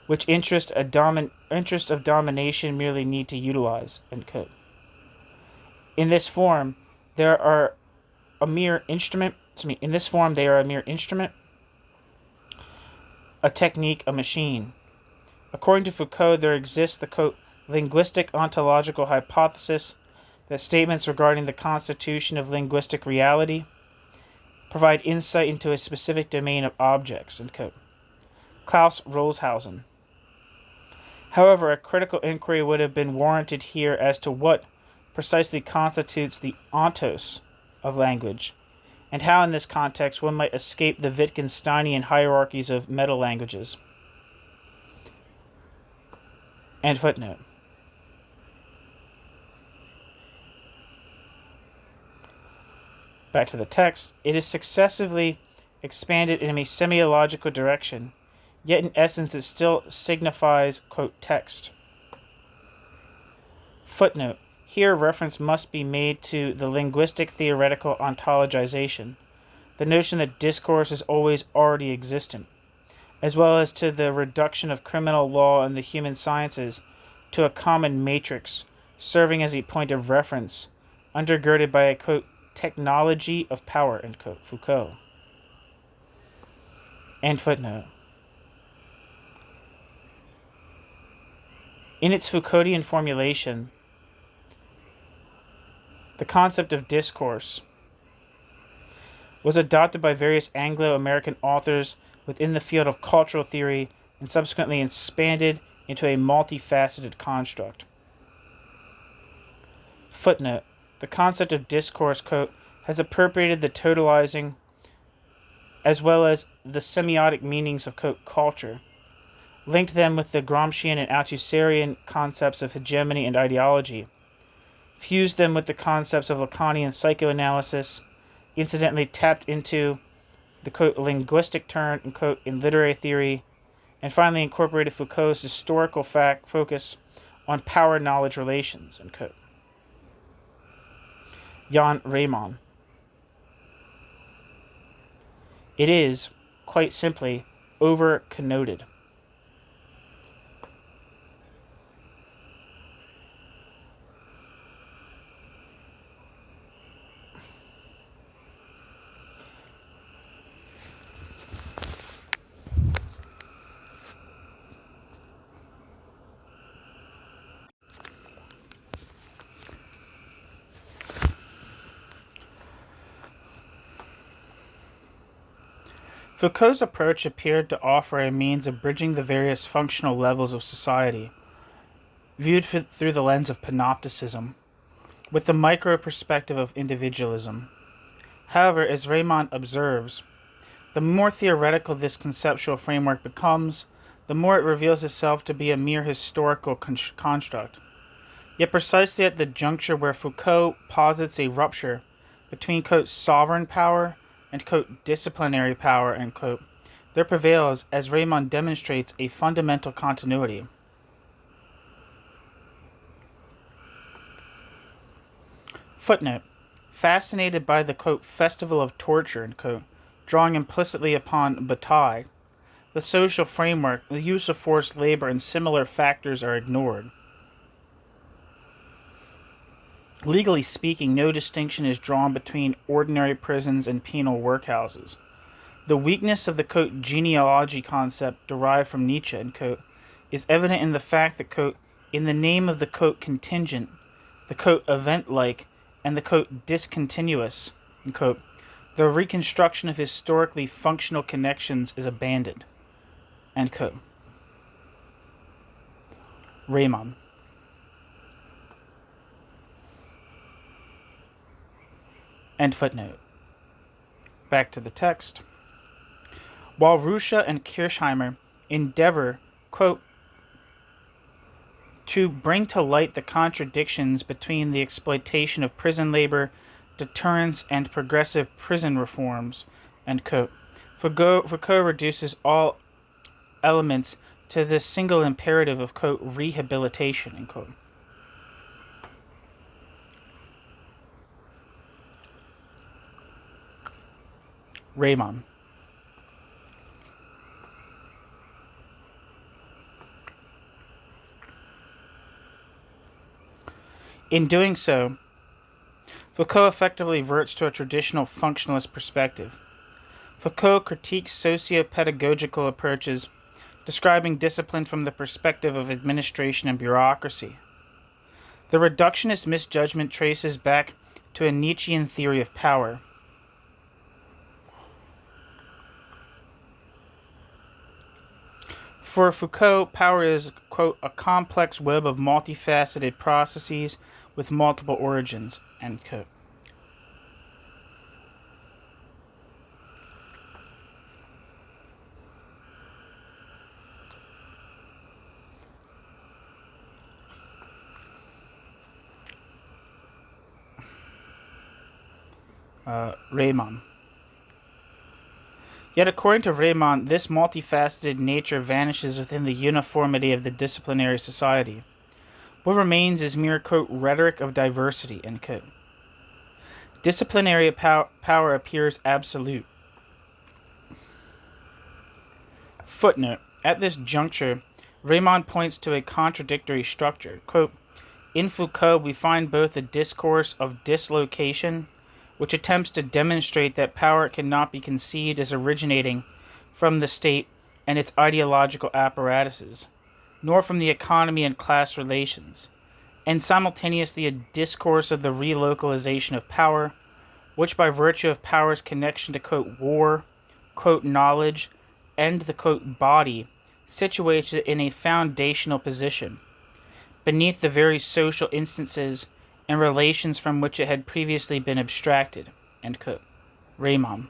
which interest of domination merely need to utilize, end quote. In this form, they are a mere instrument, a technique, a machine. According to Foucault, there exists the, quote, linguistic ontological hypothesis that statements regarding the constitution of linguistic reality provide insight into a specific domain of objects, end quote. Klaus Rollshausen. However, a critical inquiry would have been warranted here as to what precisely constitutes the ontos of language, and how in this context one might escape the Wittgensteinian hierarchies of meta-languages. And footnote. Back to the text. It is successively expanded in a semiological direction, yet in essence it still signifies, quote, text. Footnote. Here reference must be made to the linguistic theoretical ontologization, the notion that discourse is always already existent, as well as to the reduction of criminal law and the human sciences to a common matrix, serving as a point of reference, undergirded by a, quote, technology of power, end quote, Foucault. And footnote. In its Foucauldian formulation, the concept of discourse was adopted by various Anglo-American authors within the field of cultural theory and subsequently expanded into a multifaceted construct. Footnote. The concept of discourse, quote, has appropriated the totalizing as well as the semiotic meanings of, quote, culture, linked them with the Gramscian and Althusserian concepts of hegemony and ideology, fused them with the concepts of Lacanian psychoanalysis, incidentally tapped into the, quote, linguistic turn, and, quote, in literary theory, and finally incorporated Foucault's historical focus on power-knowledge relations, end quote. Jan Riemann. It is, quite simply, over-connoted. Foucault's approach appeared to offer a means of bridging the various functional levels of society, viewed through the lens of panopticism, with the micro-perspective of individualism. However, as Riemann observes, the more theoretical this conceptual framework becomes, the more it reveals itself to be a mere historical construct. Yet precisely at the juncture where Foucault posits a rupture between, quote, sovereign power and, quote, disciplinary power, end quote, there prevails, as Riemann demonstrates, a fundamental continuity. Footnote. Fascinated by the, quote, festival of torture, end quote, drawing implicitly upon Bataille, the social framework, the use of forced labor, and similar factors are ignored. Legally speaking, no distinction is drawn between ordinary prisons and penal workhouses. The weakness of the, quote, genealogy concept derived from Nietzsche, end quote, is evident in the fact that, quote, in the name of the, quote, contingent, the quote event-like, and the quote discontinuous, and quote, the reconstruction of historically functional connections is abandoned, end quote. Riemann. End footnote. Back to the text. While Ruscha and Kirchheimer endeavor, quote, to bring to light the contradictions between the exploitation of prison labor, deterrence, and progressive prison reforms, end quote, Foucault reduces all elements to the single imperative of, quote, rehabilitation, end quote. Riemann. In doing so, Foucault effectively reverts to a traditional functionalist perspective. Foucault critiques socio-pedagogical approaches, describing discipline from the perspective of administration and bureaucracy. The reductionist misjudgment traces back to a Nietzschean theory of power. For Foucault, power is, quote, a complex web of multifaceted processes with multiple origins, end quote. Riemann. Yet according to Riemann, this multifaceted nature vanishes within the uniformity of the disciplinary society. What remains is mere, quote, rhetoric of diversity, end quote. Disciplinary power appears absolute. Footnote. At this juncture, Riemann points to a contradictory structure. Quote, in Foucault, we find both a discourse of dislocation, which attempts to demonstrate that power cannot be conceived as originating from the state and its ideological apparatuses, nor from the economy and class relations, and simultaneously a discourse of the relocalization of power, which by virtue of power's connection to, quote, war, quote, knowledge, and the, quote, body, situates it in a foundational position, beneath the very social instances and relations from which it had previously been abstracted, end quote. Riemann.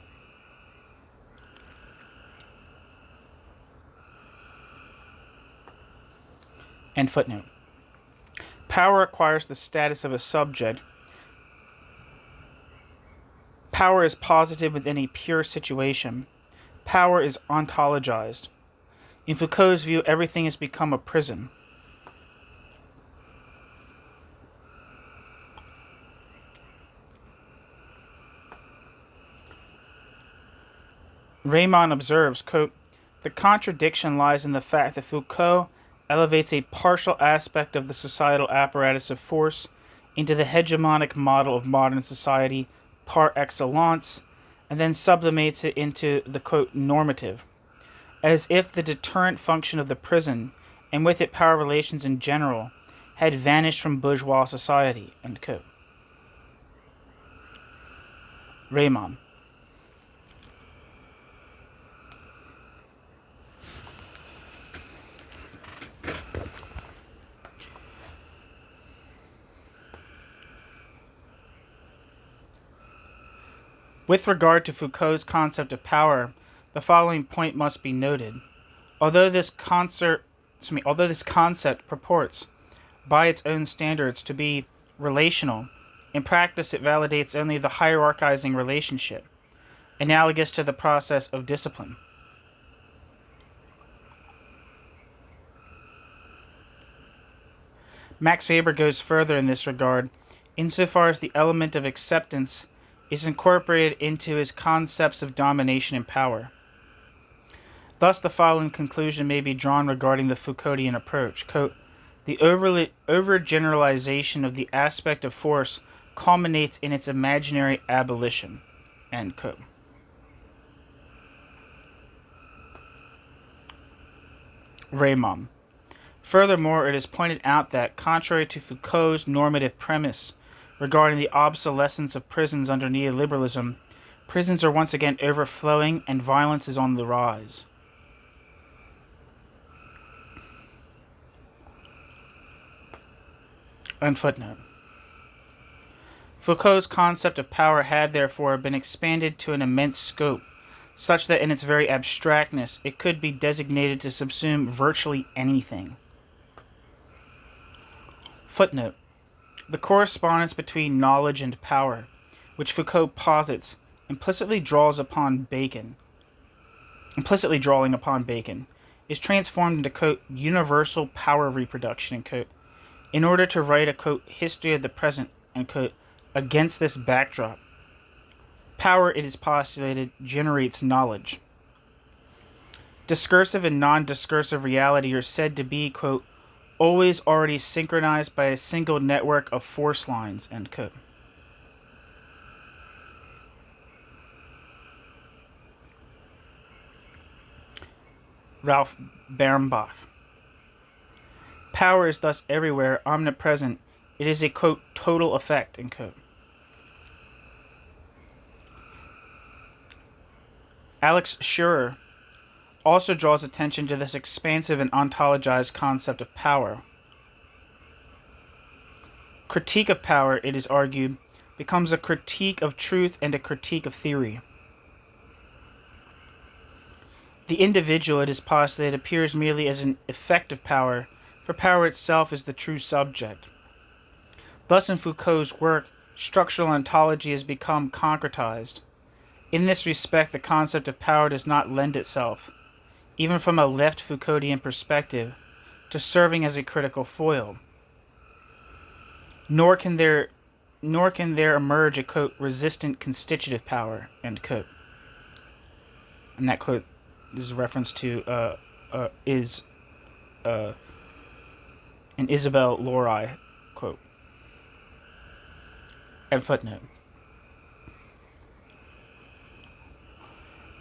End footnote. Power acquires the status of a subject. Power is posited within a pure situation. Power is ontologized. In Foucault's view, everything has become a prison. Riemann observes, quote, the contradiction lies in the fact that Foucault elevates a partial aspect of the societal apparatus of force into the hegemonic model of modern society par excellence, and then sublimates it into the, quote, normative, as if the deterrent function of the prison, and with it power relations in general, had vanished from bourgeois society, end quote. Riemann. With regard to Foucault's concept of power, the following point must be noted. Although this concept purports, by its own standards, to be relational, in practice it validates only the hierarchizing relationship, analogous to the process of discipline. Max Weber goes further in this regard, insofar as the element of acceptance is incorporated into his concepts of domination and power. Thus, the following conclusion may be drawn regarding the Foucauldian approach. Quote, the overgeneralization of the aspect of force culminates in its imaginary abolition. End quote. Riemann. Furthermore, it is pointed out that, contrary to Foucault's normative premise regarding the obsolescence of prisons under neoliberalism, prisons are once again overflowing and violence is on the rise. And footnote. Foucault's concept of power had, therefore, been expanded to an immense scope, such that in its very abstractness it could be designated to subsume virtually anything. Footnote. The correspondence between knowledge and power, which Foucault posits, implicitly drawing upon Bacon, is transformed into, quote, universal power reproduction, quote, in order to write a, quote, history of the present, unquote, against this backdrop. Power, it is postulated, generates knowledge. Discursive and non-discursive reality are said to be, quote, always already synchronized by a single network of force lines, end quote. Ralph Bernbach. Power is thus everywhere, omnipresent. It is a, quote, total effect, end quote. Alex Schurer also draws attention to this expansive and ontologized concept of power. Critique of power, it is argued, becomes a critique of truth and a critique of theory. The individual, it is postulated, appears merely as an effect of power, for power itself is the true subject. Thus, in Foucault's work, structural ontology has become concretized. In this respect, the concept of power does not lend itself, even from a left Foucauldian perspective, to serving as a critical foil. Nor can there emerge a, quote, resistant constitutive power, end quote. And that quote is a reference to an Isabel Lori quote. And footnote.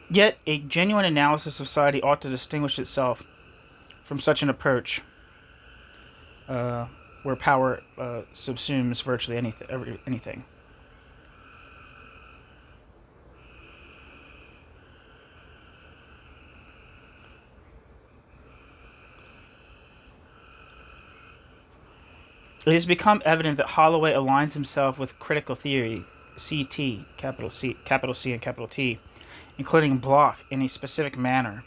Yet, a genuine analysis of society ought to distinguish itself from such an approach, where power subsumes virtually anything. It has become evident that Holloway aligns himself with critical theory, CT, capital C and capital T, including Bloch, in a specific manner.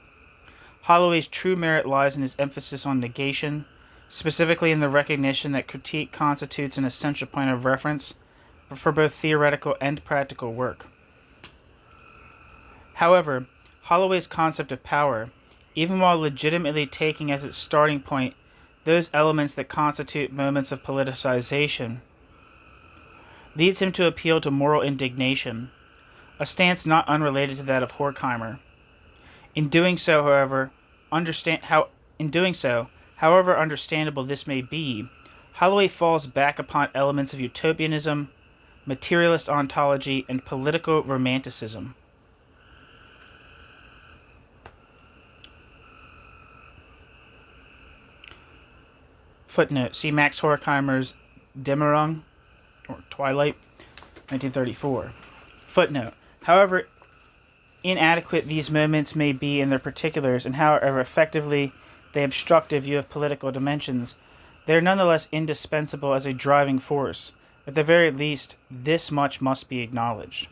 Holloway's true merit lies in his emphasis on negation, specifically in the recognition that critique constitutes an essential point of reference for both theoretical and practical work. However, Holloway's concept of power, even while legitimately taking as its starting point those elements that constitute moments of politicization, leads him to appeal to moral indignation, a stance not unrelated to that of Horkheimer. In doing so, however understandable this may be, Holloway falls back upon elements of utopianism, materialist ontology, and political romanticism. Footnote, see Max Horkheimer's Dämmerung, or Twilight, 1934. Footnote, however inadequate these moments may be in their particulars, and however effectively they obstruct a view of political dimensions, they are nonetheless indispensable as a driving force. At the very least, this much must be acknowledged.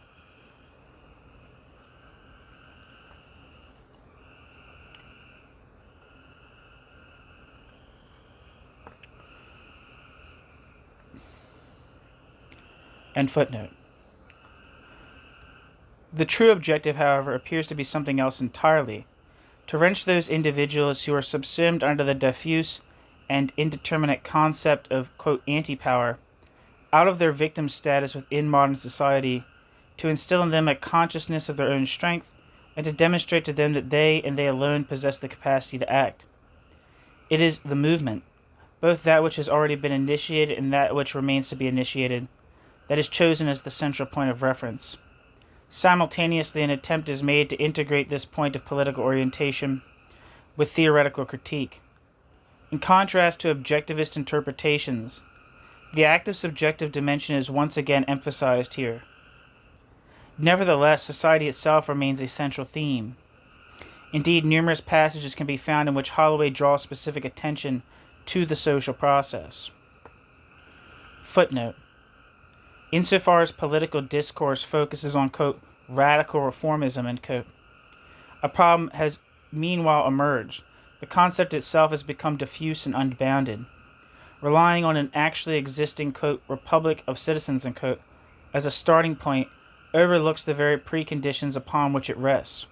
End footnote. The true objective, however, appears to be something else entirely: to wrench those individuals who are subsumed under the diffuse and indeterminate concept of, quote, anti-power out of their victim status within modern society, to instill in them a consciousness of their own strength, and to demonstrate to them that they and they alone possess the capacity to act. It is the movement, both that which has already been initiated and that which remains to be initiated, that is chosen as the central point of reference. Simultaneously, an attempt is made to integrate this point of political orientation with theoretical critique. In contrast to objectivist interpretations, the active subjective dimension is once again emphasized here. Nevertheless, society itself remains a central theme. Indeed, numerous passages can be found in which Holloway draws specific attention to the social process. Footnote. Insofar as political discourse focuses on, quote, radical reformism, end quote, a problem has meanwhile emerged. The concept itself has become diffuse and unbounded, relying on an actually existing, quote, republic of citizens, end quote, as a starting point, overlooks the very preconditions upon which it rests.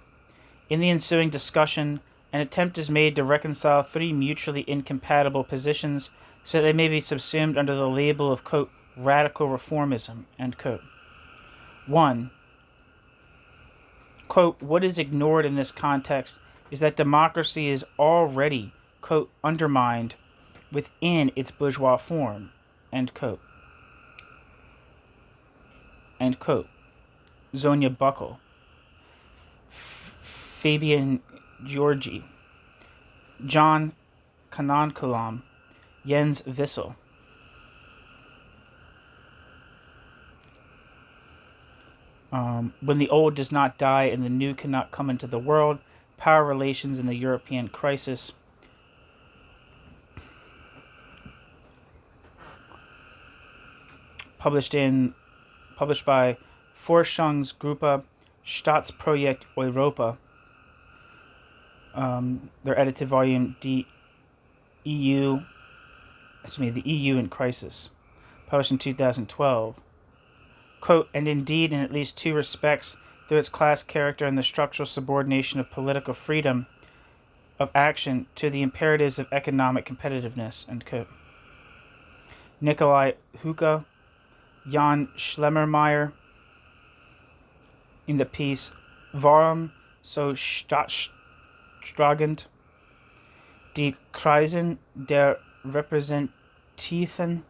In the ensuing discussion, an attempt is made to reconcile three mutually incompatible positions so that they may be subsumed under the label of, quote, radical reformism, end quote. 1. Quote, what is ignored in this context is that democracy is already, quote, undermined within its bourgeois form, end quote. End quote. Zonia Buckle, Fabian Georgi, John Kanonkulam, Jens Wissel. When the old does not die and the new cannot come into the world, power relations in the European crisis. Published by Forschungsgruppe Staatsprojekt Europa. Their edited volume, the EU in Crisis, published in 2012. Quote, and indeed, in at least two respects, through its class character and the structural subordination of political freedom of action to the imperatives of economic competitiveness, end quote. Nikolai Huka, Jan Schlemmermeier, in the piece Warum so staatsstragend die Kreisen der repräsentativen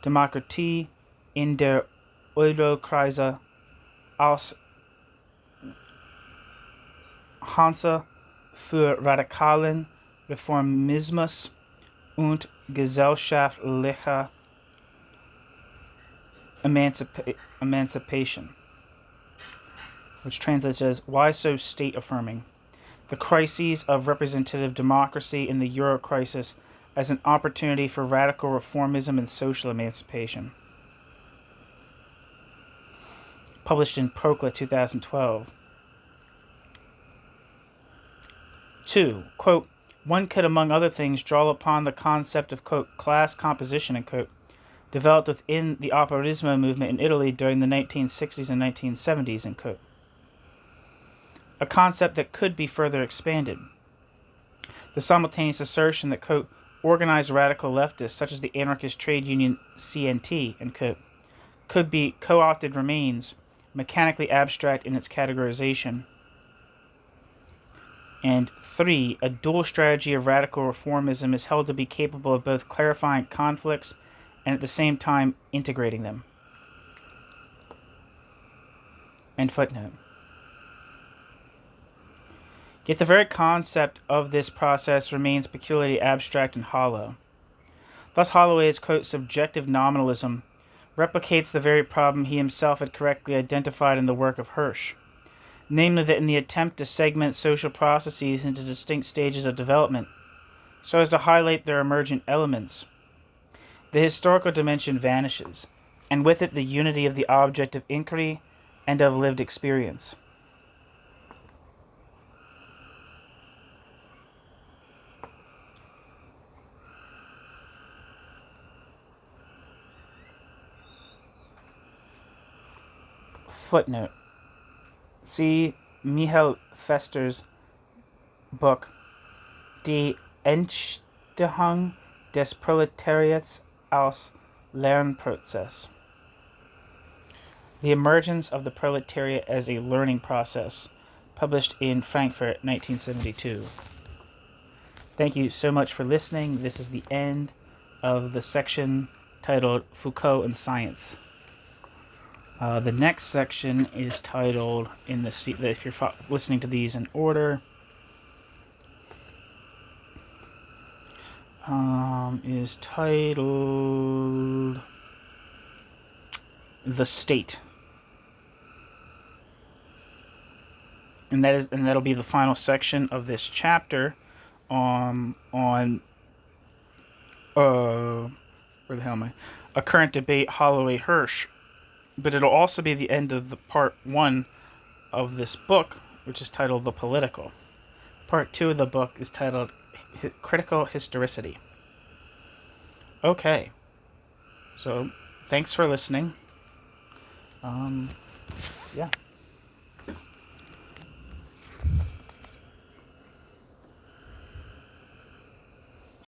Demokratie in der Euro-Krise als Hanse für radikalen Reformismus und gesellschaftlicher Emancipation, which translates as Why So State-Affirming? The Crises of Representative Democracy in the Euro Crisis as an Opportunity for Radical Reformism and Social Emancipation. Published in Prokla 2012. 2. Quote, one could, among other things, draw upon the concept of, quote, class composition, end quote, developed within the Operaismo movement in Italy during the 1960s and 1970s, end quote. A concept that could be further expanded. The simultaneous assertion that, quote, organized radical leftists, such as the anarchist trade union CNT, end quote, could be co-opted remains mechanically abstract in its categorization. And 3, a dual strategy of radical reformism is held to be capable of both clarifying conflicts and at the same time integrating them. End footnote. Yet the very concept of this process remains peculiarly abstract and hollow. Thus Holloway's, quote, subjective nominalism replicates the very problem he himself had correctly identified in the work of Hirsch, namely that in the attempt to segment social processes into distinct stages of development, so as to highlight their emergent elements, the historical dimension vanishes, and with it the unity of the object of inquiry and of lived experience. Footnote. See Michael Fester's book Die Entstehung des Proletariats als Lernprozess. The Emergence of the Proletariat as a Learning Process, published in Frankfurt, 1972. Thank you so much for listening. This is the end of the section titled Foucault and Science. The next section is titled, if you're listening to these in order, is titled "The State," and that'll be the final section of this chapter on where the hell am I? A current debate, Holloway Hirsch. But it'll also be the end of the part 1 of this book, which is titled The Political. Part 2 of the book is titled Critical Historicity. Okay. So, thanks for listening. Yeah.